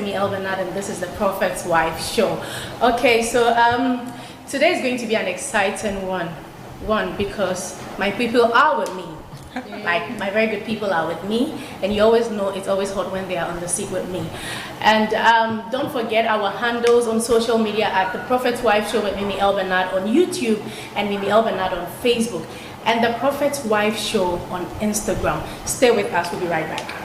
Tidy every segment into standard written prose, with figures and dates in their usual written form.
Mimi Elbernard, and this is the Prophet's Wife Show. Okay, so today is going to be an exciting one because my people are with me. Like, my very good people are with me, and you always know it's always hot when they are on the seat with me. And don't forget our handles on social media at the Prophet's Wife Show with Mimi Elbernard on YouTube and Mimi Elbernard on Facebook, and the Prophet's Wife Show on Instagram. Stay with us, we'll be right back.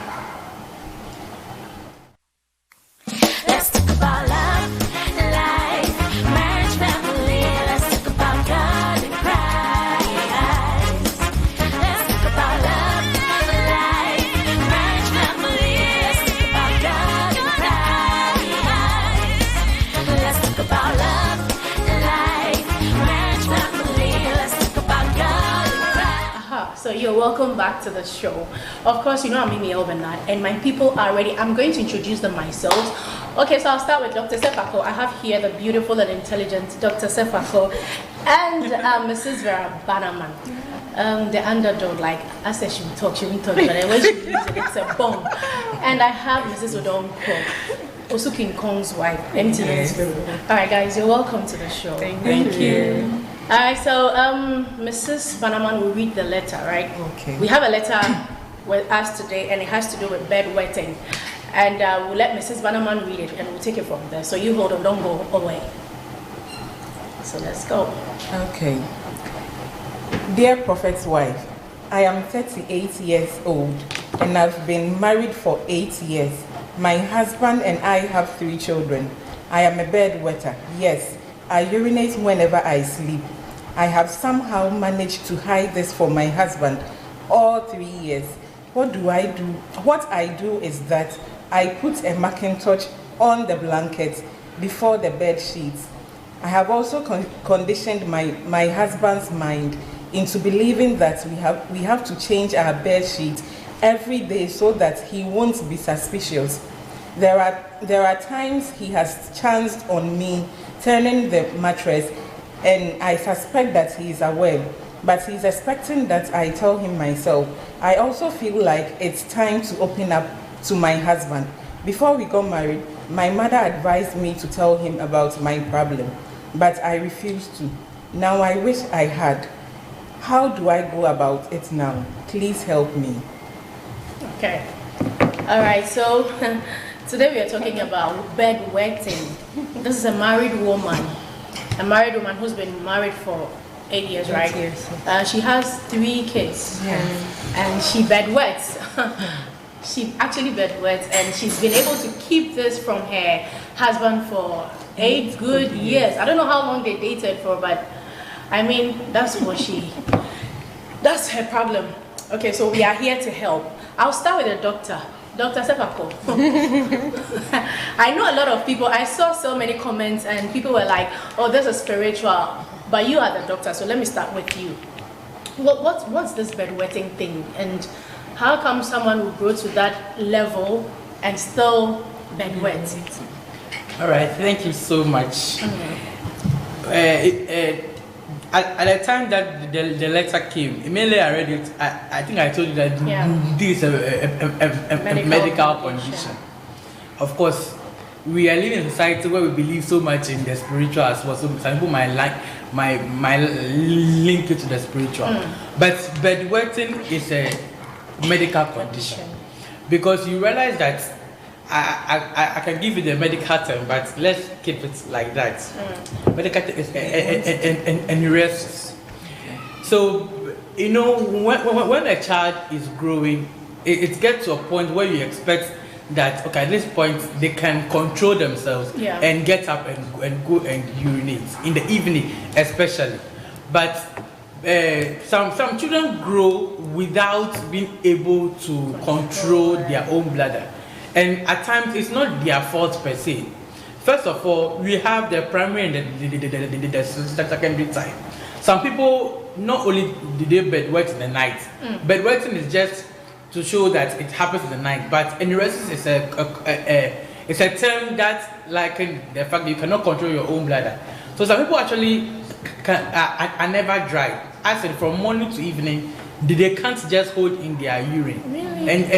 Let's talk about love, life, marriage, family. Let's talk about God and Christ. Let's talk about love, life, marriage, family. Let's talk about God and Christ. Let's talk about love, life, marriage, family. Let's talk about God and Christ. So you're welcome back to the show. Of course, you know I'm Mimi Elbernard, and my people are ready. I'm going to introduce them myself. Okay, so I'll start with Dr. SEFAKOR. I have here the beautiful and intelligent Dr. SEFAKOR and Mrs. VERA BANNERMAN. The underdog, like I said, she will talk, but when she leaves it, it's a bomb. And I have Mrs. ODONKOR, also King Kong's wife. Yes. Alright guys, you're welcome to the show. Thank you. Alright, so Mrs. BANNERMAN will read the letter, right? Okay. We have a letter with us today, and it has to do with bedwetting. And we'll let Mrs. BANNERMAN read it, and we'll take it from there. So you hold on, don't go away. So let's go. Okay. Dear Prophet's wife, I am 38 years old and I've been married for 8 years. My husband and I have 3 children. I am a bedwetter. Yes, I urinate whenever I sleep. I have somehow managed to hide this from my husband all 3 years. What I do is that I put a Macintosh on the blanket before the bed sheets. I have also conditioned my husband's mind into believing that we have to change our bed sheet every day so that he won't be suspicious. There are times he has chanced on me turning the mattress, and I suspect that he is aware, but he's expecting that I tell him myself. I also feel like it's time to open up to my husband. Before we got married, my mother advised me to tell him about my problem, but I refused to. Now I wish I had. How do I go about it now? Please help me. Okay. All right, so today we are talking about bedwetting. This is a married woman who's been married for 8 years, right? 8 years. She has 3 kids, and she bedwets. She actually bedwets, and she's been able to keep this from her husband for 8 good years. I don't know how long they dated for, but I mean, that's her problem. Okay, so we are here to help. I'll start with the doctor. Dr. SEFAKOR. I know a lot of people, I saw so many comments and people were like, oh, this is spiritual, but you are the doctor, so let me start with you. What's this bedwetting thing, and how come someone will grow to that level and still bedwet? All right, thank you so much. At the time that the letter came, immediately I read it. I think I told you that this is a medical condition. Of course, we are living in a society where we believe so much in the spiritual as well. So some people might link it to the spiritual, but bedwetting is a medical condition because you realize that I can give you the medical term, but let's keep it like that. Medical term is enuresis. So, you know, when a child is growing, it gets to a point where you expect that, okay, at this point, they can control themselves and get up and go and urinate, in the evening especially. But some children grow without being able to control their own bladder. And at times, it's not their fault per se. First of all, we have the primary and the secondary type. Some people, not only do they bedwet in the night, bedwetting is just to show that it happens in the night, but enuresis is a term that, like the fact that you cannot control your own bladder. So some people actually are never dry. I said from morning to evening, they can't just hold in their urine. Really? And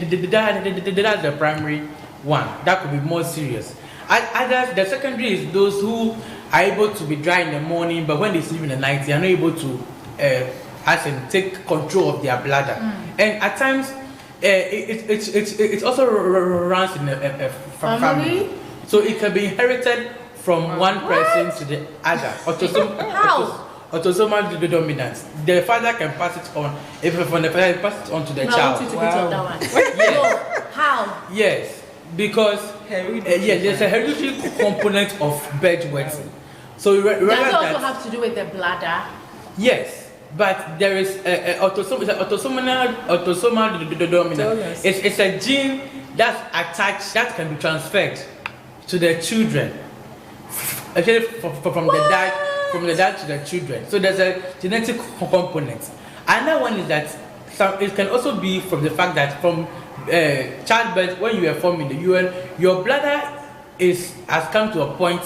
that's the primary one. That could be more serious. Others, the secondary is those who are able to be dry in the morning, but when they sleep in the night, they are not able to take control of their bladder. And at times, it also runs in a family. So it can be inherited from one person to the other. Autosomal dominance. The father can pass it on. If from the father, pass it on to the child. Yes. How? Yes, because there's a hereditary component of bedwetting. So does it also have to do with the bladder? Yes, but there is autosomal dominance. It's a gene that's attached that can be transferred to the children. Actually, from the dad to the children. So there's a genetic component. Another one is that it can also be from the fact that from childbirth, when you are forming the UN, your bladder has come to a point,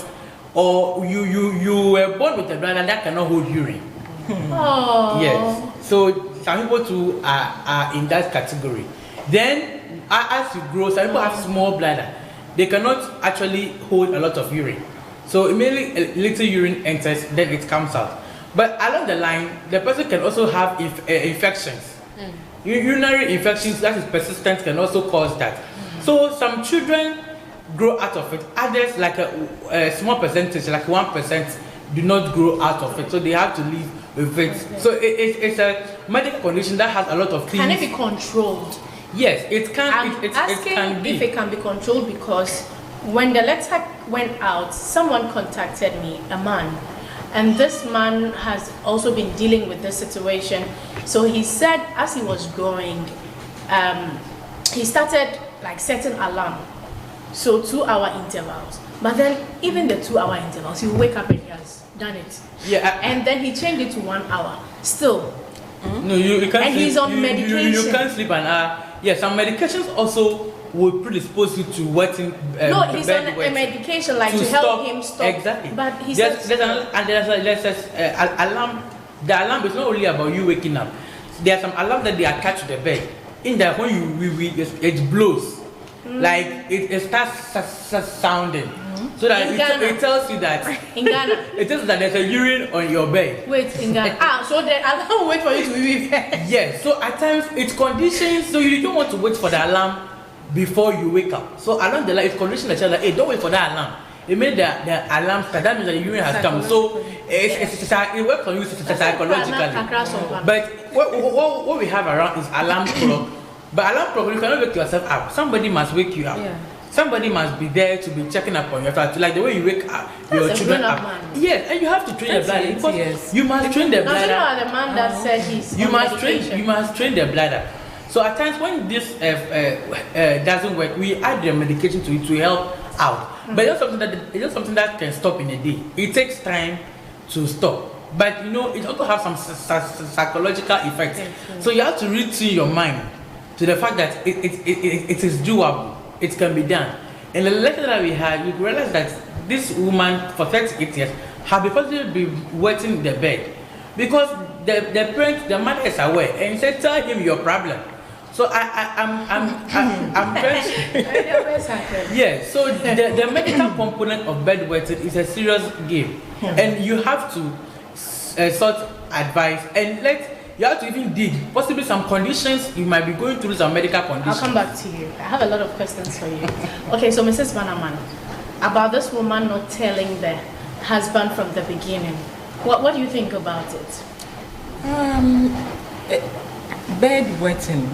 or you were born with a bladder that cannot hold urine. Oh. Yes. So some people too are in that category. Then as you grow, some people have small bladder. They cannot actually hold a lot of urine. So immediately a little urine enters, then it comes out. But along the line, the person can also have infections. Urinary infections that is persistent can also cause that. So some children grow out of it. Others, like a small percentage, like 1%, do not grow out of it. So they have to live with it. So it's a medical condition that has a lot of things. Can it be controlled? Yes, it can. I'm asking if it can be controlled because when the letter went out, someone contacted me, a man, and this man has also been dealing with this situation. So he said as he was growing, he started like setting alarm, so 2-hour intervals. But then even the 2-hour intervals, he will wake up and he has done it. Yeah. And then he changed it to 1 hour. Still. No, you can't. And sleep. he's on medication. You can't sleep an hour. Yes, some medications also will predispose you to wetting. No, he's on a medication like to help him stop. Exactly. But he there's said an alarm. The alarm is not only about you waking up. There's some alarm that they attach to the bed. In that when it blows, like it starts sounding. So that it tells you that in Ghana, it tells you that there's a urine on your bed. Wait, in Ghana. So the alarm will wait for you to be there. Yes. So at times it's conditions. So you don't want to wait for the alarm before you wake up. So along the line, it's conditioned the child that, hey, don't wait for that alarm. It made the alarm start. That means that the urine has come. So it works on you psychologically. But what we have around is alarm clock. But alarm clock, you cannot wake yourself up. Somebody must wake you up. Yeah. Somebody must be there to be checking up on your child. Like the way you wake up your children up. Yes, and you have to train the bladder. Because you must train the bladder. Now, the man that said he's you must train the bladder. So at times when this doesn't work, we add the medication to it to help out. But it's not something that can stop in a day. It takes time to stop. But you know, it also has some psychological effects. So you have to retrain your mind to the fact that it is doable. It can be done. In the lecture that we had, you realize that this woman for 38 years had been wetting the bed because the parent, the mother is aware, and he said, "Tell him your problem." So I'm trying to. Yeah. So the medical component of bedwetting is a serious game, and you have to sort advice and you have to even dig. Possibly some conditions you might be going through, some medical conditions. I'll come back to you. I have a lot of questions for you. Okay, so Mrs. BANNERMAN, about this woman not telling the husband from the beginning, what do you think about it? Bedwetting,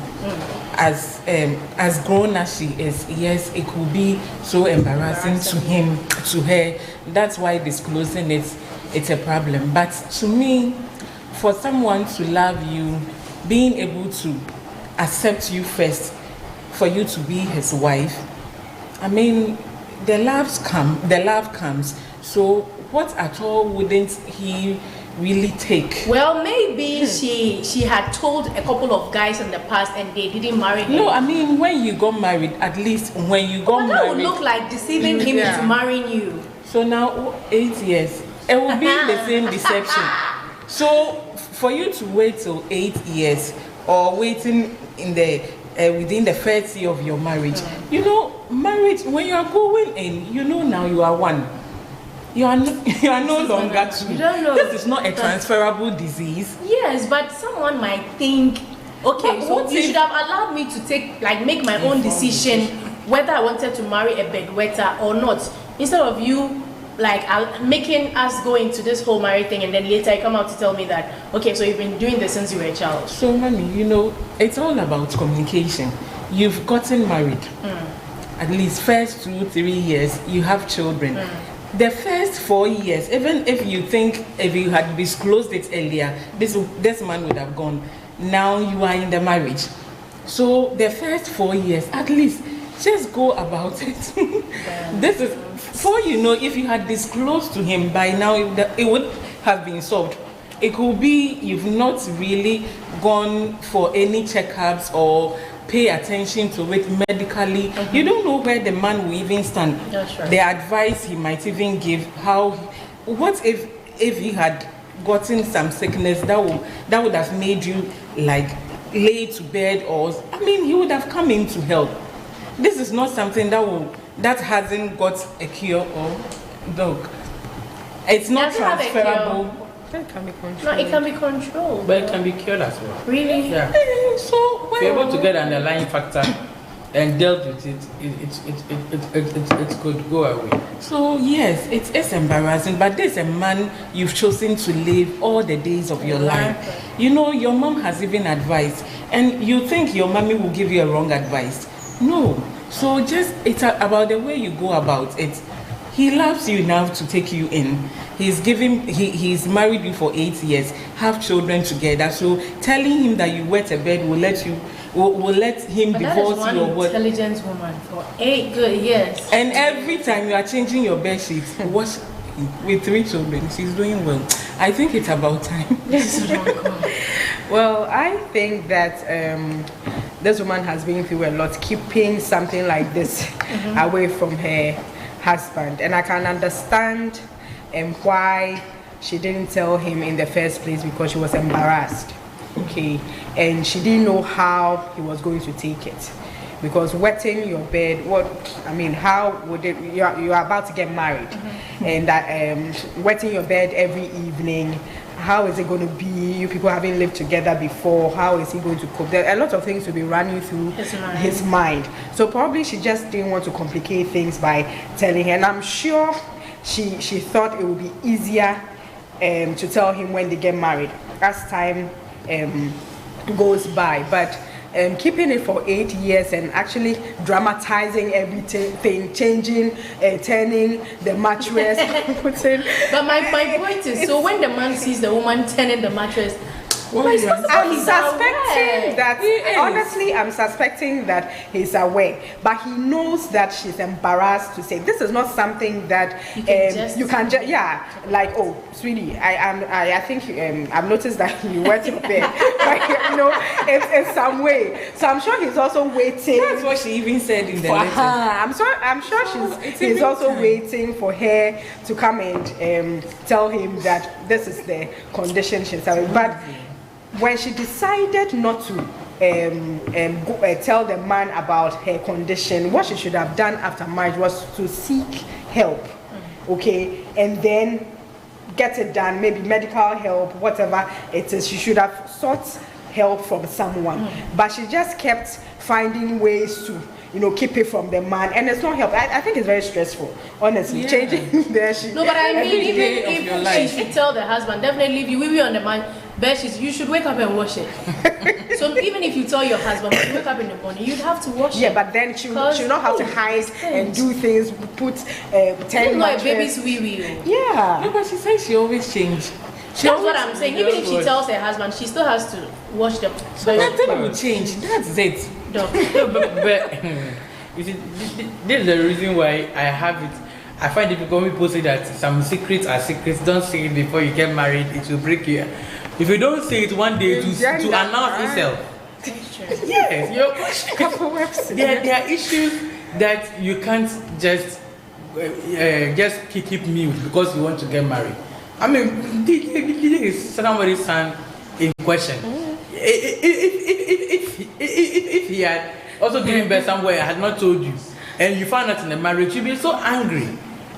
as grown as she is, yes, it could be so embarrassing to him, to her. That's why disclosing it's a problem. But to me, for someone to love you, being able to accept you first, for you to be his wife, I mean, the love comes. So what at all wouldn't he really take? Well, maybe she had told a couple of guys in the past and they didn't marry him. No, I mean, when you got married, at least when you got married, that would look like deceiving him into marrying you. So now 8 years, it will be the same deception. So for you to wait till 8 years or waiting in the within the first year of your marriage, you know, marriage, when you are going in, you know now you are one. You are no longer two. You don't know. This is not a transferable disease. Yes, but someone might think, okay, But so what you if- should have allowed me to make my own decision whether I wanted to marry a bedwetter or not, instead of you making us go into this whole marriage thing, and then later you come out to tell me that, okay, so you've been doing this since you were a child. So, mommy, it's all about communication. You've gotten married. At least first 2-3 years, you have children. The first 4 years, even if you think if you had disclosed it earlier, this man would have gone. Now you are in the marriage. So the first 4 years, at least, just go about it. This is, for if you had disclosed to him by now, it would have been solved. It could be you've not really gone for any checkups or pay attention to it medically. You don't know where the man will even stand. That's right. The advice he might even give, what if he had gotten some sickness that would have made you lay to bed, or he would have come in to help. This is not something that hasn't got a cure or dog. It's not Does it have a transferable. It can be controlled. No, it can be controlled. But it can be cured as well. Really? Yeah. So If you're able to get an underlying factor and dealt with it could go away. So yes, it is embarrassing, but there's a man you've chosen to live all the days of your life. Your mom has even advised, and you think your mommy will give you a wrong advice. No. So it's about the way you go about it. He loves you enough to take you in. He's married you for 8 years, have children together. So telling him that you wet a bed will let him But divorce that is you or one what? intelligent woman for 8 good years. And every time you are changing your bed sheets, wash with 3 children. She's doing well. I think it's about time. Well, I think that this woman has been through a lot, keeping something like this away from her husband. And I can understand why she didn't tell him in the first place, because she was embarrassed. Okay, and she didn't know how he was going to take it. Because wetting your bed, how would it, you are about to get married, and wetting your bed every evening, how is it going to be? You people haven't lived together before, how is he going to cope? There are a lot of things to be running through his mind. So probably she just didn't want to complicate things by telling her, and I'm sure she thought it would be easier to tell him when they get married as time goes by. But keeping it for 8 years and actually dramatizing everything, changing, turning the mattress, putting. But my point is, so when the man sees the woman turning the mattress, I'm suspecting that, honestly, I'm suspecting that he's aware, but he knows that she's embarrassed to say. This is not something that you can just, oh, sweetie, I think I've noticed that you wet your bed, in some way. So I'm sure he's also waiting. That's what she even said in the letter. I'm sure he's also waiting for her to come and tell him that this is the condition she's having. But when she decided not to tell the man about her condition, what she should have done after marriage was to seek help, okay, and then get it done, maybe medical help, whatever it is. She should have sought help from someone, but she just kept finding ways to keep it from the man, and it's not help. I think it's very stressful, honestly. Changing there. No, but even if she should tell the husband, definitely if you will be on the man bed sheets, you should wake up and wash it. So even if you tell your husband, when you wake up in the morning, you'd have to wash it. Yeah, but then she'll not have to hide and do things, put 10 like baby's wee. Yeah. No, but she says she always changes. That's what I'm saying. Even if she tells her husband, she still has to wash them. So nothing will change. That's it. No, but you see, this is the reason why I have it. I find it difficult when people say that some secrets are secrets. Don't say it before you get married. It will break you. If you don't say it one day to announce itself. Yes, there are issues that you can't just keep mute because you want to get married. I mean, this is somebody's son in question. If he had also given birth somewhere, I had not told you, and you find out in the marriage, you'll be so angry.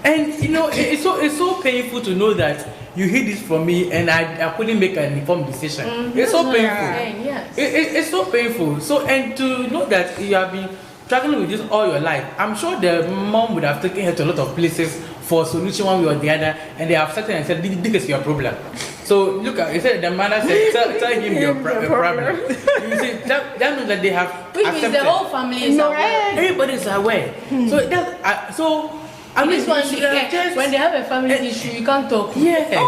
And you know, it's so painful to know that you hid this from me and I couldn't make an informed decision. It's so painful. Yes. It's so painful. So, and to know that you have been struggling with this all your life, I'm sure the mom would have taken her to a lot of places for a solution one way or the other, and they have sat and said, this is your problem. So look at, he said, the mother said, tell him your problem. You see, that means that they have Which means the whole family is aware. Everybody is aware. So that's, I mean, this one, when they have a family issue, you can't talk. Yeah.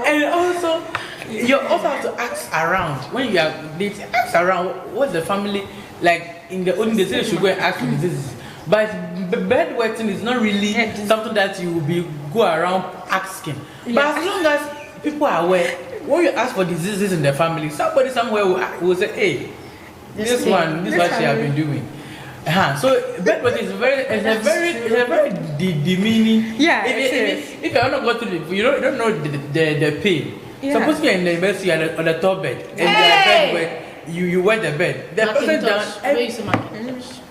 And also, you also have to ask around when you are dating. Ask around what's the family like. In the olden days, you should go and ask for diseases. But bedwetting is not really something that you will be go around asking. But as long as people are aware, when you ask for diseases in the family, somebody somewhere will say, "Hey, this is what she has been doing." So bedwetting is a very demeaning. Yeah. If you are not going to you don't know the pain. Suppose you're in the bed, you are on the top bed, and you are bedwet. You wet the bed. The person down.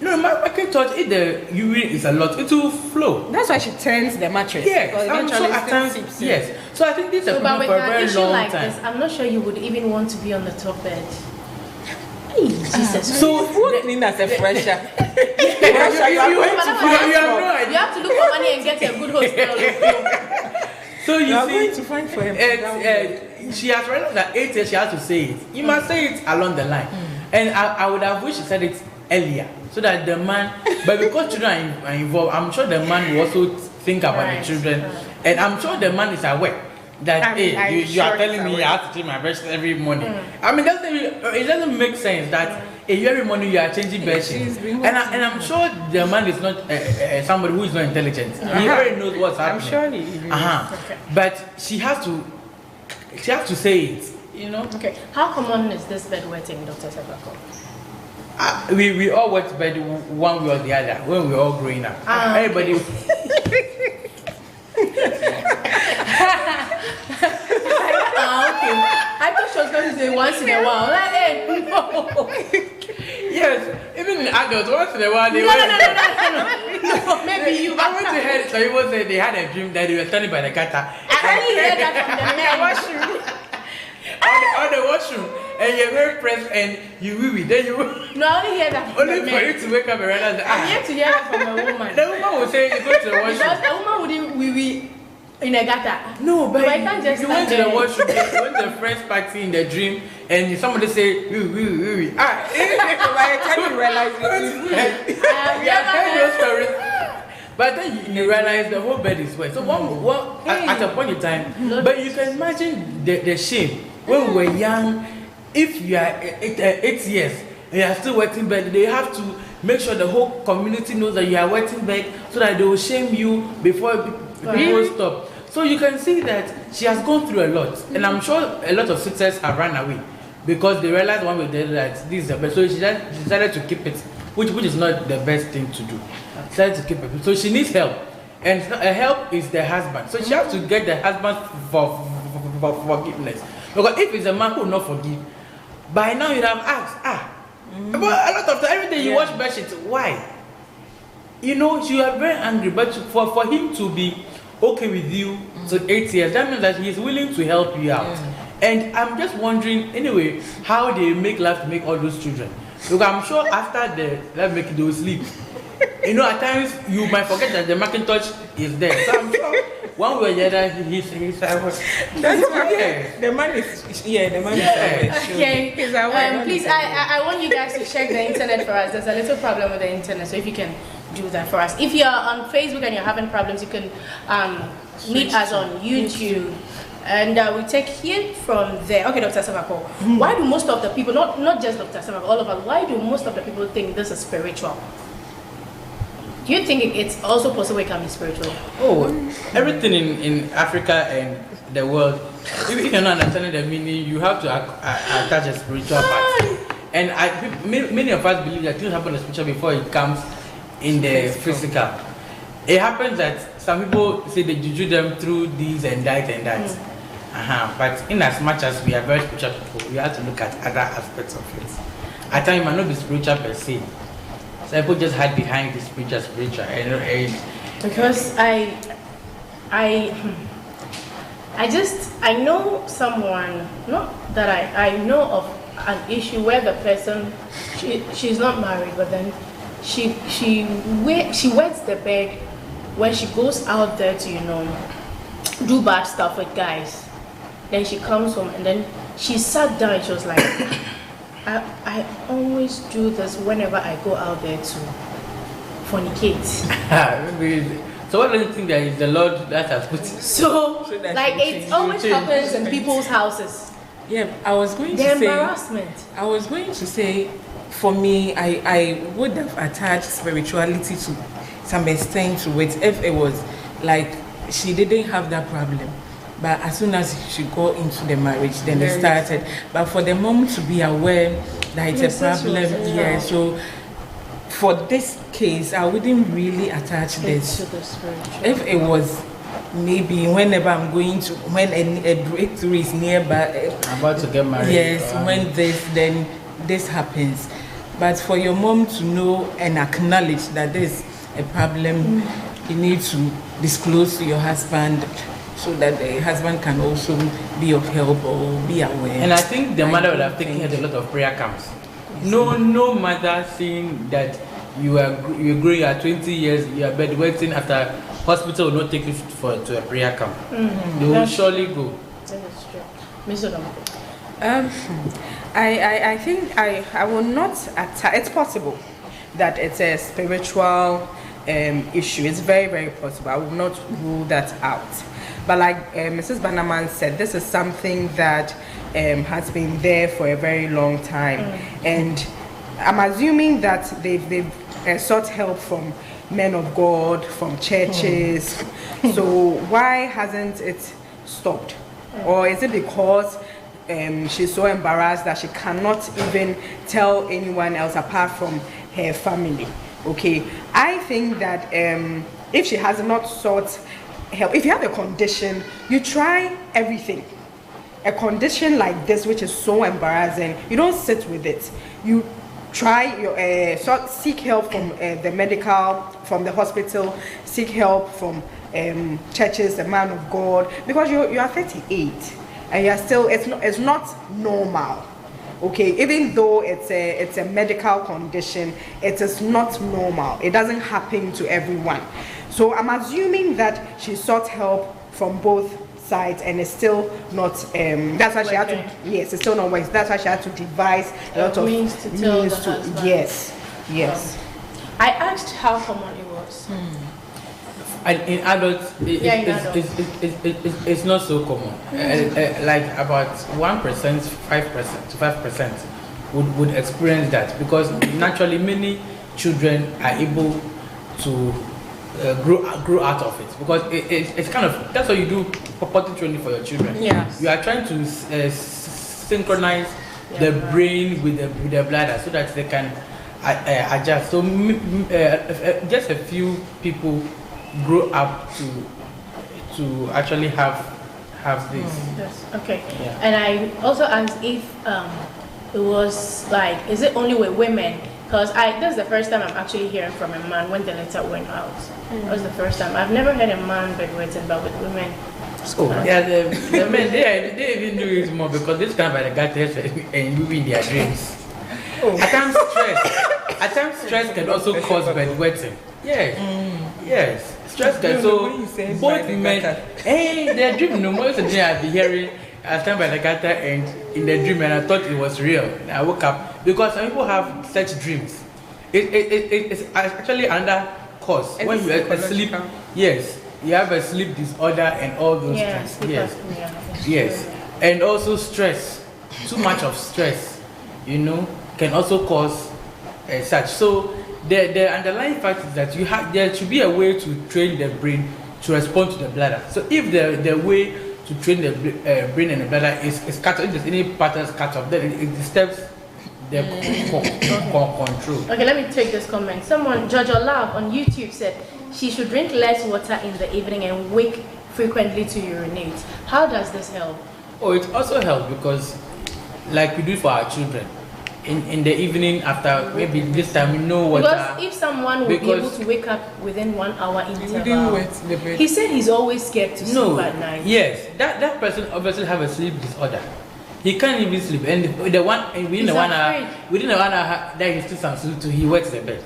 No, Macintosh. If the urine is a lot, it will flow. That's why she turns the mattress. Yes, I'm sure at times. Yes. So I think this is a problem for a very long like time. this, I'm not sure you would even want to be on the top bed. Jesus. So what mean as a fresher? You have to look for money and get a good hotel. So you are see, going to find for him. She has realized that 8 years she has to say it. You must say it along the line. And I would have wished she said it earlier. So that the man, but because children are involved, I'm sure the man will also think about the children. And I'm sure the man is aware that you are telling me I have to take my breast every morning. I mean, it doesn't make sense that every morning you are changing bed sheets. And I'm sure the man is not somebody who is not intelligent. He already knows what's happening. I'm sure he is. But she has to say it, you know. Okay. How common is this bedwetting, Dr. Sefakor? We all wet bed one way or the other when we were all growing up. Everybody. Okay. I thought she was going to say once in a while. Yes, even the adults once in a while they No. Maybe you. I went to hear some people say they had a dream that they were standing by the gutter. I only heard that from the washroom. On the washroom, and you're very pressed and you wee then you No, I only hear that from only the for men. you to wake up and realize I'm yet to hear that from a woman. The woman will say you go to the washroom. Because a woman wouldn't wee in a gutter. No, but I can't just you went to stand the there. washroom, you went to the friend's party in the dream, and somebody say, wee. By the time you realize it, you have heard those stories. But then you realize the whole bed is wet. So at a point in time, but you can imagine the shame when we were young. If you are 8 years and you are still wetting bed, they have to make sure the whole community knows that you are wetting bed, so that they will shame you before people stop. So you can see that she has gone through a lot, and I'm sure a lot of sisters have run away because they realized one way or the other that this is the best. So she decided to keep it, which is not the best thing to do. She decided to keep it. So she needs help, and her help is the husband. So she has to get the husband for forgiveness. Because if it's a man who will not forgive, by now you'd have asked, but a lot of time, every day you watch bed sheets, why? You know, you are very angry, but for him to be okay with you so 8 years, that means that he is willing to help you out. And I'm just wondering anyway how they make life to make all those children. Because I'm sure after they will sleep. You know, at times you might forget that the Macintosh is there. So I'm sure one way or the other he's That's why the man is aware. Okay. Please, I want you guys to check the internet for us. There's a little problem with the internet, so if you can do that for us. If you're on Facebook and you're having problems, you can meet us on YouTube. And we take it from there. Okay, Dr. Sefakor, why do most of the people, not just Dr. Sefakor, all of us, why do most of the people think this is spiritual? Do you think it's also possible it can be spiritual? Oh, everything in Africa and the world, if you're not understanding the meaning, you have to attach a spiritual part. And many of us believe that things happen in the spiritual before it comes in the physical. It happens that some people say they juju them through this and that and that. But in as much as we are very spiritual people, we have to look at other aspects of it. At times, it might not be spiritual per se. Some people just hide behind the spiritual, and Because I know someone, not that I know of an issue where the person, she's not married, but then she wets the bed when she goes out there to, you know, do bad stuff with guys. Then she comes home and then she sat down and she was like, I always do this whenever I go out there to fornicate. So what do you think that is the Lord that has put it? So like it always happens in people's houses. Yeah, I was going The to say. embarrassment. I was going to say, for me, I would have attached spirituality to some extent to it if it was like she didn't have that problem. But as soon as she got into the marriage, then it started. But for the mom to be aware that it's a problem, yeah. So for this case, I wouldn't really attach this. To the spiritual. If it was maybe whenever I'm going to, when a breakthrough is nearby, I'm about to get married. yes, when then this happens. But for your mom to know and acknowledge that there's a problem, you need to disclose to your husband so that the husband can also be of help or be aware. And I think the mother would have taken her to a lot of prayer camps. No mother seeing that you are growing at 20 years, you are bedwetting after hospital will not take you to a prayer camp. They will surely go. That is true. Miss Odomko. I think I will not attack. It's possible that it's a spiritual issue. It's very, very possible. I will not rule that out. But like Mrs. Bannerman said, this is something that has been there for a very long time. And I'm assuming that they've sought help from men of God, from churches. So why hasn't it stopped? Or is it because she's so embarrassed that she cannot even tell anyone else apart from her family? Okay, I think that if she has not sought help, if you have a condition, you try everything. A condition like this, which is so embarrassing, you don't sit with it. You try your seek help from the medical, from the hospital, seek help from churches, the man of God, because you are 38 and you are still, it's not normal. Okay, even though it's a medical condition, it is not normal. It doesn't happen to everyone. So I'm assuming that she sought help from both sides and it's still not that's why she had to, yes, it's still not working. That's why she had to devise a lot of means to tell the husband. Yes. I asked how common it was. And in adults, it's not so common. Like about 1%, 5% would experience that, because naturally many children are able to grow out of it, because it's kind of, that's what you do potty training for your children. Yes. You are trying to synchronize the brain with the bladder so that they can adjust. So just a few people grow up to actually have this. Yes. Okay. Yeah. And I also asked if it was like, is it only with women? Because that's the first time I'm actually hearing from a man when the letter went out. That was the first time. I've never heard a man bedwetting, but with women. Yeah, the men, they even do it more, because this kind of the guys and moving their dreams. At times stress can also cause bedwetting. Yes. Yes. Stress can, so both men, hey, their dream, no more than I've been hearing I stand by the gutter and in the dream, and I thought it was real. And I woke up, because some people have such dreams. It's actually another cause. And when you are asleep, yes, you have a sleep disorder and all those things. Yes. And also stress. Too much of stress, can also cause such. So the underlying fact is that there should be a way to train the brain to respond to the bladder. So if the way to train the brain and the bladder is cut off, if there's any patterns cut off, then it disturbs the control. Okay, let me take this comment. Someone, Jojo Love on YouTube, said she should drink less water in the evening and wake frequently to urinate. How does this help? Oh, it also helps because, like we do for our children, in the evening after maybe this time, no water. Because if someone will be able to wake up within 1 hour interval, wouldn't wet the bed. he said he's always scared to sleep at night. Yes, that person obviously have a sleep disorder. He can't even sleep, and within the 1 hour that he still sounds sleep, he wets the bed.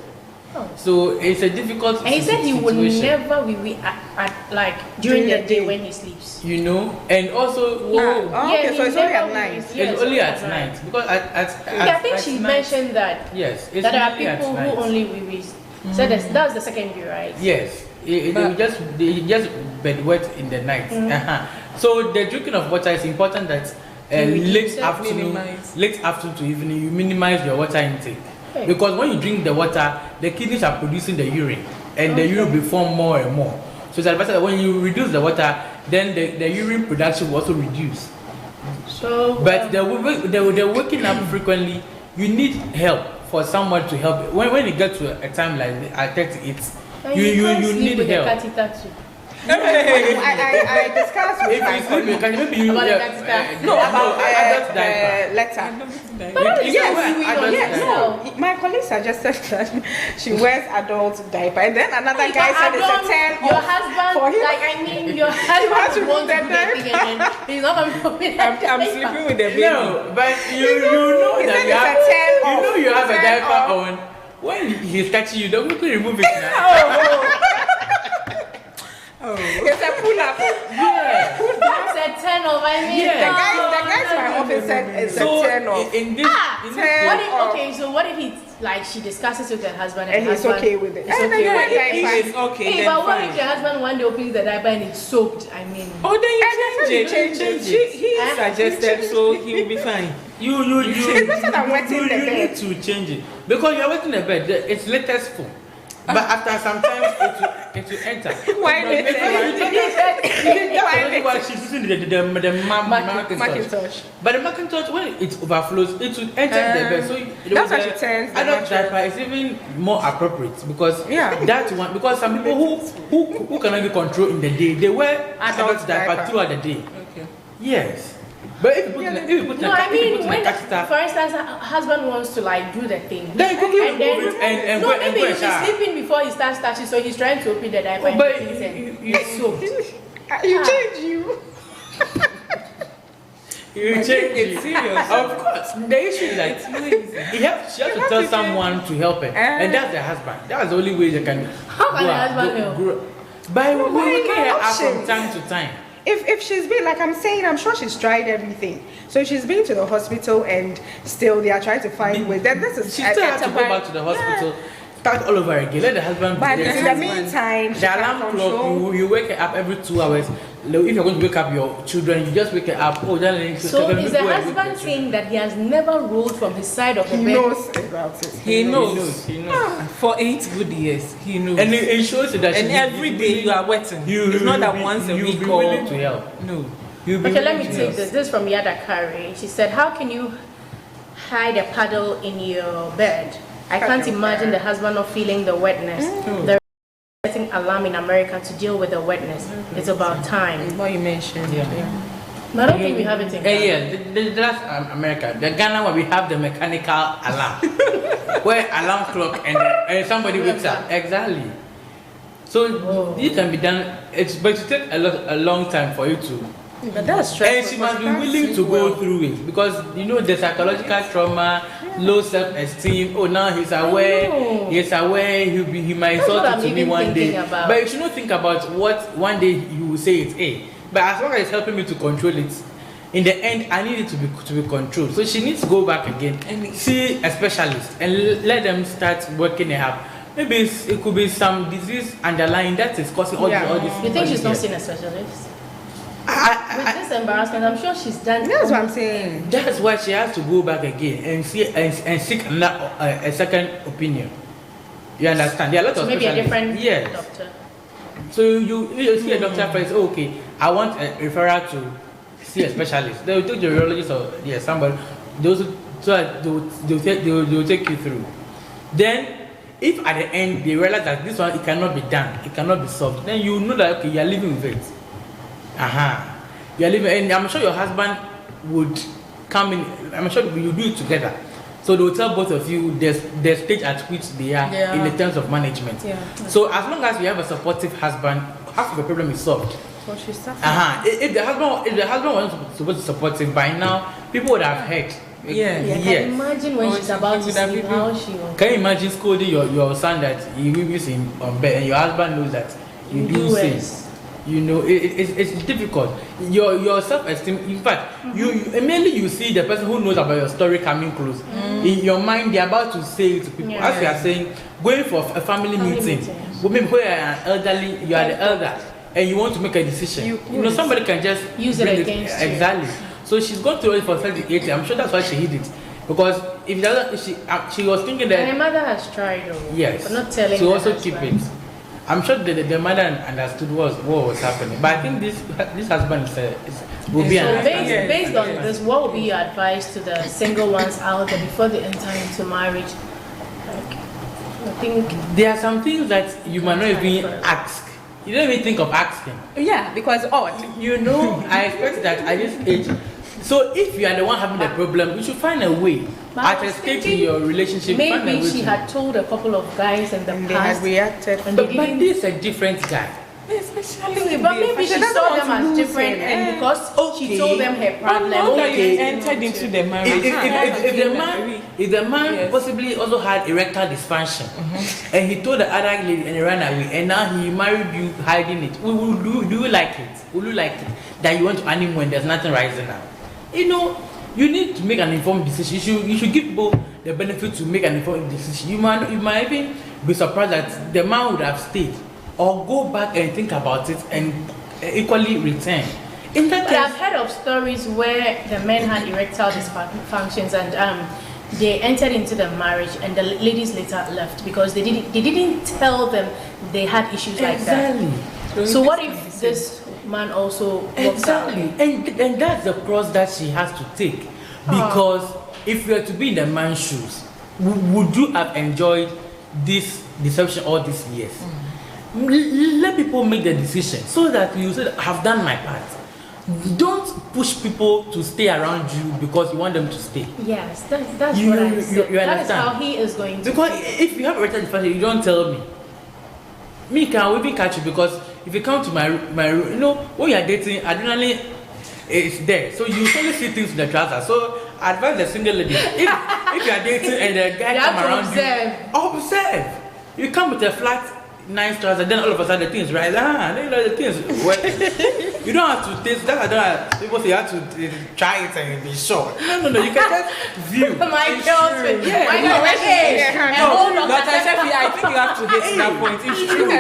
Oh. So it's a difficult And he said he would situation. never wee at like during the day when he sleeps. You know, and also okay, so it's only at night. it's only at night because I think she mentioned that. Yes, it's that there are only at people who night. only wee. So that's the secondary, right? Yes, they just bedwet in the night. So the drinking of water is important. That late afternoon to evening, you minimize your water intake. Okay. Because when you drink the water, the kidneys are producing the urine, and the urine will form more and more. So it's advised that when you reduce the water, then the urine production will also reduce. So, But they're waking up frequently. You need help for someone to help. When you get to a time like at 38, you need help. I discussed with my colleague letter. My colleague suggested that she wears adult diaper, and then another guy said it's a 10 your husband, for him. like I mean, your husband wants to do that thing again. He's not going to put it. I'm sleeping with the baby. No, but you know He that said you have a it's a 10 diaper off. on. When he's touching you, don't quickly remove it now. It's a pull-up. Yeah. That's a 10 off. I mean, Yeah. The guys in my office said it's a 10 off. in this, in this 10 what if, off. okay, so what if he like she discusses with her husband And he's husband okay with it. He's And okay then with you it. wear It's okay, Hey, then but what fine. if the husband one day opens the diaper and it's soaked? I mean, Oh, then you And change then it. you change it. He suggested, so he will be fine. It's better than wetting the you bed. need to change it because you're wetting the bed. It's latest form. But after some time, it will enter. Why did That's why she's using the Macintosh. But the Macintosh, when it overflows, it will enter the bed. So That's why she turns the adult mattress. diaper is even more appropriate because Yeah. that one. Because some people who cannot be controlled in the day, they wear adult diaper diaper. throughout the day. Okay. yes. But if you put no, I mean, when, a catheter, for instance, a husband wants to like do the thing, then quickly and then remove it and no, go and maybe go and he's shower. sleeping before he starts touching, so he's trying to open the diaper. But and you it's soaked. You change you. You change It's serious. Of course, the issue is that she has to tell someone to help her, and that's the husband. That's the only way they can. How can the husband help? By waking her up from options. time to time. If she's been, like I'm saying, I'm sure she's tried everything. So she's been to the hospital and still they are trying to find ways. Then this is She still has to go back to the hospital, start all over again. Let the husband But be there. in the meantime, she The can alarm clock, control. you wake her up every 2 hours. If you're going to wake up your children, you just wake her up. Oh, darling, So can is we the go and wake husband your saying that he has never rolled from his side of the He bed? knows about it. He knows. He knows. For 8 good years, he knows. And it shows you that And every day you are wetting. It's not that once a week you'll be or willing to help. no. You'll be Okay, let me willing to take help. this. This is from Yada Kari. She said, how can you hide a puddle in your bed? I can't imagine the husband not feeling the wetness. The setting alarm in America to deal with the wetness. It's about time. What you mentioned. Yeah. But I don't think we have it in Ghana. Yeah, that's America. The Ghana where we have the mechanical alarm, where alarm clock and somebody wakes up. Exactly. So it can be done. But it takes a long time for you to. But that's stressful. And she must be willing to go through it because the psychological trauma, low self-esteem. Oh, now he's aware. know. He's aware. He might That's insult what it I'm to me even one day. thinking about. But you should not think about what one day you will say it's A. But as long as it's helping me to control it, in the end, I need it to be controlled. So she needs to go back again and see a specialist and let them start working it up. Maybe it could be some disease underlying that is causing all this. You think she's not all seen a specialist? this. With this embarrassment, I'm sure she's done. That's what I'm saying. That's why she has to go back again and see and seek a second opinion. You understand? There are a lot of Maybe a specialists. different doctor. So you see a doctor first. Oh, okay, I want a referral to see a specialist. They will take the urologist or somebody. Those they will take you through. Then, if at the end they realize that this one it cannot be done, it cannot be solved, then you know that okay, you are living with it. You are living, and I'm sure your husband would come in. I'm sure you do it together. So they'll tell both of you the stage at which they are in the terms of management. Yeah. So as long as you have a supportive husband, half of the problem is solved. So she's suffering. If the husband wasn't supposed to support him by now, people would have heard. Yeah. Can Yes. you imagine when she's about to sleep, how she will. Can you imagine scolding your son that he will use him on bed and your husband knows that you do same? worse. You know, it's difficult. Your self-esteem, in fact, you mainly you see the person who knows about your story coming close. In your mind, they're about to say it to people. Yeah. As you are saying, going for a family meeting, women who are elderly, you are the elder, and you want to make a decision. You know, somebody can just Use it bring against you. Exactly. So she's gone through it for 30, I'm sure that's why she hid it. Because if the other, she was thinking that. And her mother has tried, though. Yes. But not telling to her also husband. keep it. I'm sure the mother understood what was happening. But I think this husband will be So an based on this, what would be your advice to the single ones out there before they enter into marriage? Like, I think There are some things that you might not even ask. You don't even think of asking. Yeah, because You know, I expect that at this age. So if you are the one having the problem, you should find a way. But I At a was stage in thinking your relationship, find a maybe way she to- had told a couple of guys in the and they had past, reacted. and they But didn't. this is a different guy. Especially But maybe she saw them as different, and because she told them her problem. Now that you Okay. entered into the marriage. If the man Yes. possibly also had erectile dysfunction and he told the other lady and ran away and now he married you hiding it, do you like it? Will you like it? That you want to animal when there's nothing rising now? You know, you need to make an informed decision. You should give people the benefit to make an informed decision. You might even be surprised that the man would have stayed or go back and think about it and equally return. In that But I've case, heard of stories where the men had erectile dysfunctions and they entered into the marriage and the ladies later left because they didn't tell them they had issues like that. exactly. So what if this man also walks out? Exactly, and that's the cross that she has to take, because if you were to be in the man's shoes, would you have enjoyed this deception all these years? Let people make the decision so that you say, "I've done my part." Don't push people to stay around you because you want them to stay. Yes, that's You- what I you- said. you That is understand? how he is going to. Because if you have a written deficiency, you don't tell me. Me can even catch you because if you come to my room, you know, when you are dating, adrenaline is there. So you only see things in the trousers. So I advise the single lady, if you are dating and the guy You come have to around observe. you, observe. You come with a flat, nice trouser, then all of a sudden the thing is right. Then you know the thing is well, you don't have to taste that. I don't have, people say you have to try it and be sure. No, you can just view. My girl's face. Yeah. My girl, hold on. But I think you have to get to that point. It's true.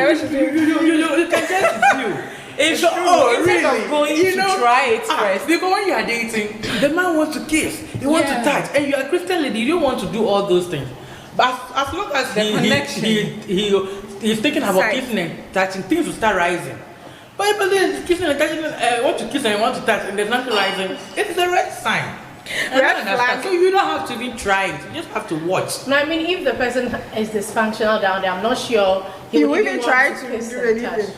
You can just view. It's So, true. oh, Instead really? of going You to know, try it first. Because when you are dating, the man wants to kiss, he wants to touch, and you are a Christian lady, you don't want to do all those things. But as long as The connection. he's thinking about Side. kissing and touching, things will start rising. But if he's kissing and touching, want to kiss and want to touch, and there's nothing rising, it's the red sign. Red flag. So you don't have to even try it, you just have to watch. No, I mean, if the person is dysfunctional down there, I'm not sure He would wouldn't want try to kiss do and touch. anything.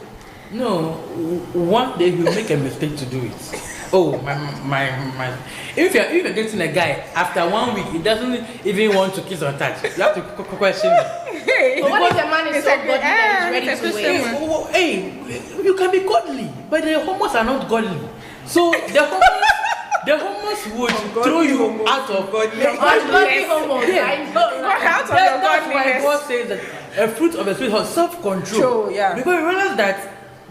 No, one day he'll make a mistake to do it. Oh, my. If you're dating a guy, after 1 week, he doesn't even want to kiss or touch. You have to question him. But what if the man is It's so a godly good- that he's it's a ready to Christian wait? Hey, you can be godly, but the homos are not godly. So the homos would throw you out of godliness. Ungodly homos, Yeah. I know. Go out of That's your why godliness. God says that a fruit of the spirit is self-control. True, yeah. Because we realize that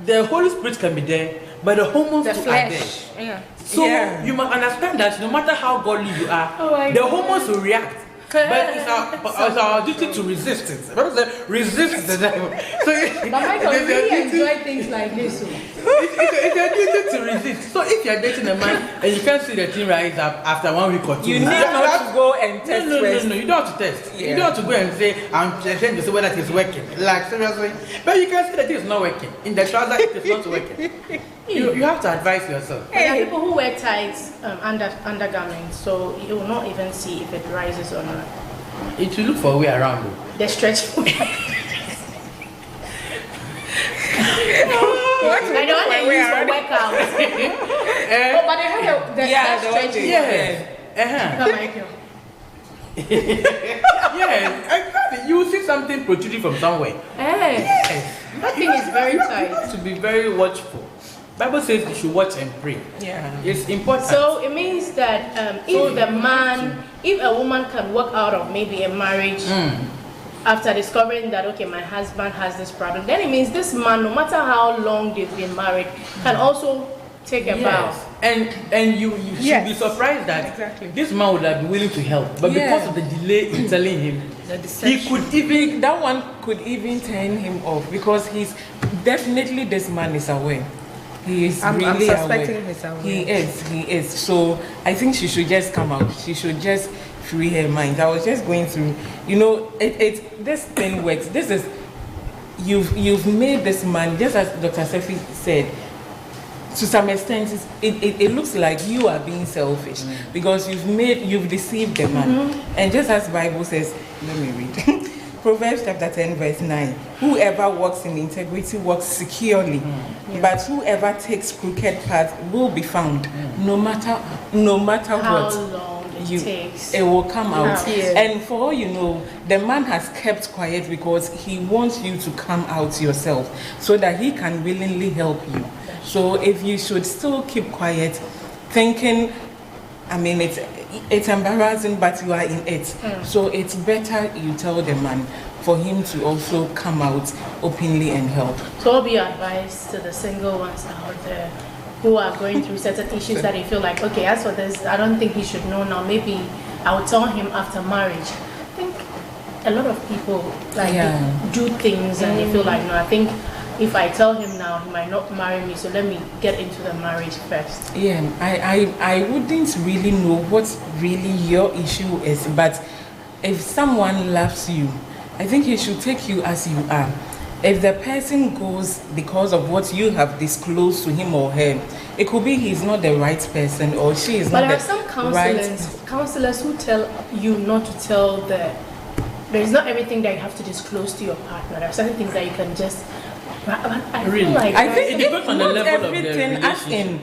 the Holy Spirit can be there, but the homos The too are there. flesh. Yeah. So Yeah. you must understand that no matter how godly you are, Oh my the God. homos will react. But it's our duty to resist it. The Bible says, resist the devil. So But Michael, it's you your really duty- enjoy things like this. So. it's your duty to resist. So if you're dating a man and you can't see the thing rise up after 1 week or 2 You weeks, need not to go and test first. no, you don't have to test. Yeah. You don't have to go and say, I'm trying to see whether it is working. Like, seriously. But you can see that it is not working. In the trouser, it is not working. You have to advise yourself. There are people who wear tights undergarments, so you will not even see if it rises or not. It will look for a way around though. The stretch. What I don't want to use for workouts. Oh, but they have the Yeah, that the one stretch. they- Yes. Come, Michael. Yes, exactly. You will see something protruding from somewhere. Yes. That thing is very You tight. have to be very watchful. Bible says you should watch and pray. Yeah. It's important. So it means that if a woman can walk out of maybe a marriage after discovering that, okay, my husband has this problem, then it means this man, no matter how long they've been married, can also take a vow. And you should be surprised that this man would have been willing to help, but because of the delay in telling him, he could even that one could even turn him off, because he's definitely, this man is aware. He is I'm really suspecting aware. he's aware. He is. So I think she should just come out. She should just free her mind. I was just going through, this thing works. This is, you've made this man, just as Dr. Sefi said, to some extent, it looks like you are being selfish, because you've deceived the man. And just as Bible says, let me read. Proverbs chapter 10 verse 9. Whoever walks in integrity walks securely, but whoever takes crooked path will be found. No matter How what. long it takes. It will come out. Yes. And for all you know, the man has kept quiet because he wants you to come out yourself, so that he can willingly help you. So if you should still keep quiet, thinking, I mean, it's embarrassing, but you are in it. So it's better you tell the man, for him to also come out openly and help. So what will be your advice to the single ones out there who are going through certain issues that they feel like, okay, as for this, I don't think he should know now. Maybe I will tell him after marriage. I think a lot of people they do things and they feel like, no, I think if I tell him now, he might not marry me, so let me get into the marriage first. Yeah, I wouldn't really know what really your issue is, but if someone loves you, I think he should take you as you are. If the person goes because of what you have disclosed to him or her, it could be he's not the right person, or she is not the right person. But there are some counselors who tell you not to tell there's not everything that you have to disclose to your partner. There are certain things that you can just... I feel like I think it depends on the level of the everything, as in,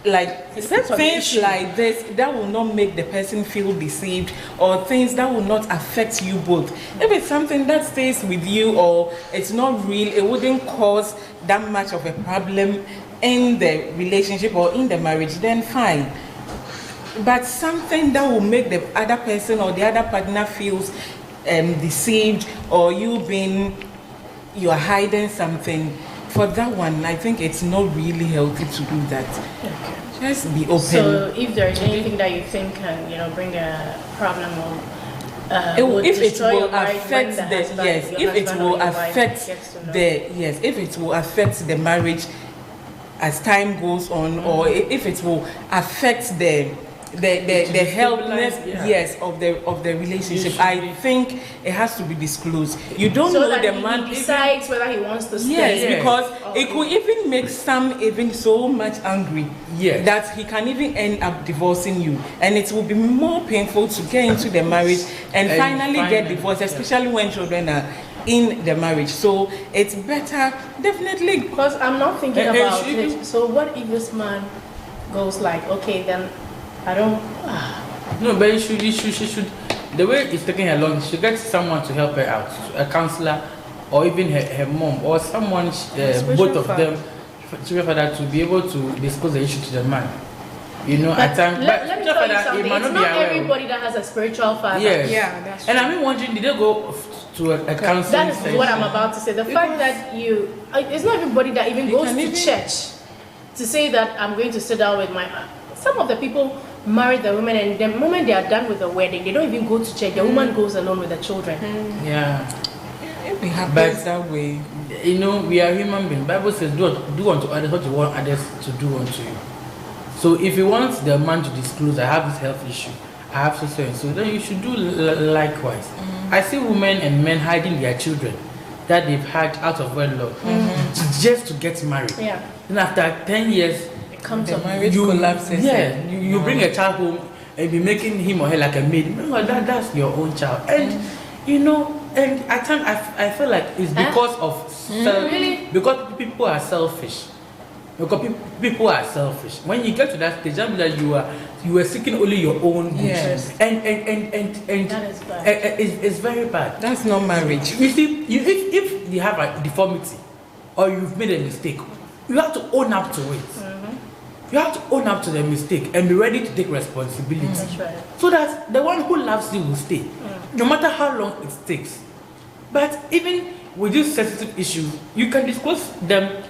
like things like this that will not make the person feel deceived, or things that will not affect you both. If it's something that stays with you, or it's not real, it wouldn't cause that much of a problem in the relationship or in the marriage, then fine. But something that will make the other person or the other partner feels deceived, or you are hiding something, for that one, I think it's not really healthy to do that. Okay. Just be open. So if there is anything that you think can, bring a problem or if it will affect the marriage as time goes on, or if it will affect the healthiness of the relationship, I think it has to be disclosed. You don't know the man decides whether he wants to stay. Because it could even make some even so much angry that he can even end up divorcing you, and it will be more painful to get into the marriage and finally get divorced, especially when children are in the marriage. So it's better, definitely, because I'm not thinking about it. So what if this man goes like, okay, then I don't. No, but she should. The way it's taking her long, she gets someone to help her out, a counselor, or even her mom, or someone, both of them, to be able to discuss the issue to the man. At times. Let me tell you something. It's not everybody that has a spiritual father. Yes. Yeah, that's true. And I'm wondering, did they go to a counseling? That is what I'm about to say. The fact that it's not everybody that even goes to church to say that I'm going to sit down with my. Some of the people marry the women, and the moment they are done with the wedding, they don't even go to church. The woman goes alone with the children. Yeah. It happens that way. We are human beings. Bible says, do unto others what you want others to do unto you. So if you want the man to disclose, I have this health issue, I have so and so, then you should do likewise. I see women and men hiding their children that they've had out of wedlock just to get married. Yeah. Then after 10 years, the marriage collapses. Yeah, you bring a child home and be making him or her like a maid. No, that's your own child. And and at times I feel like it's because of because people are selfish. Because people are selfish. When you get to that stage, that means that you are seeking only your own good. Yes. And That is bad. it's very bad. That's not marriage. You see, if you have a deformity or you've made a mistake, you have to own up to it. You have to own up to the mistake and be ready to take responsibility. That's right. So that the one who loves you will stay, no matter how long it takes. But even with these sensitive issues, you can discuss them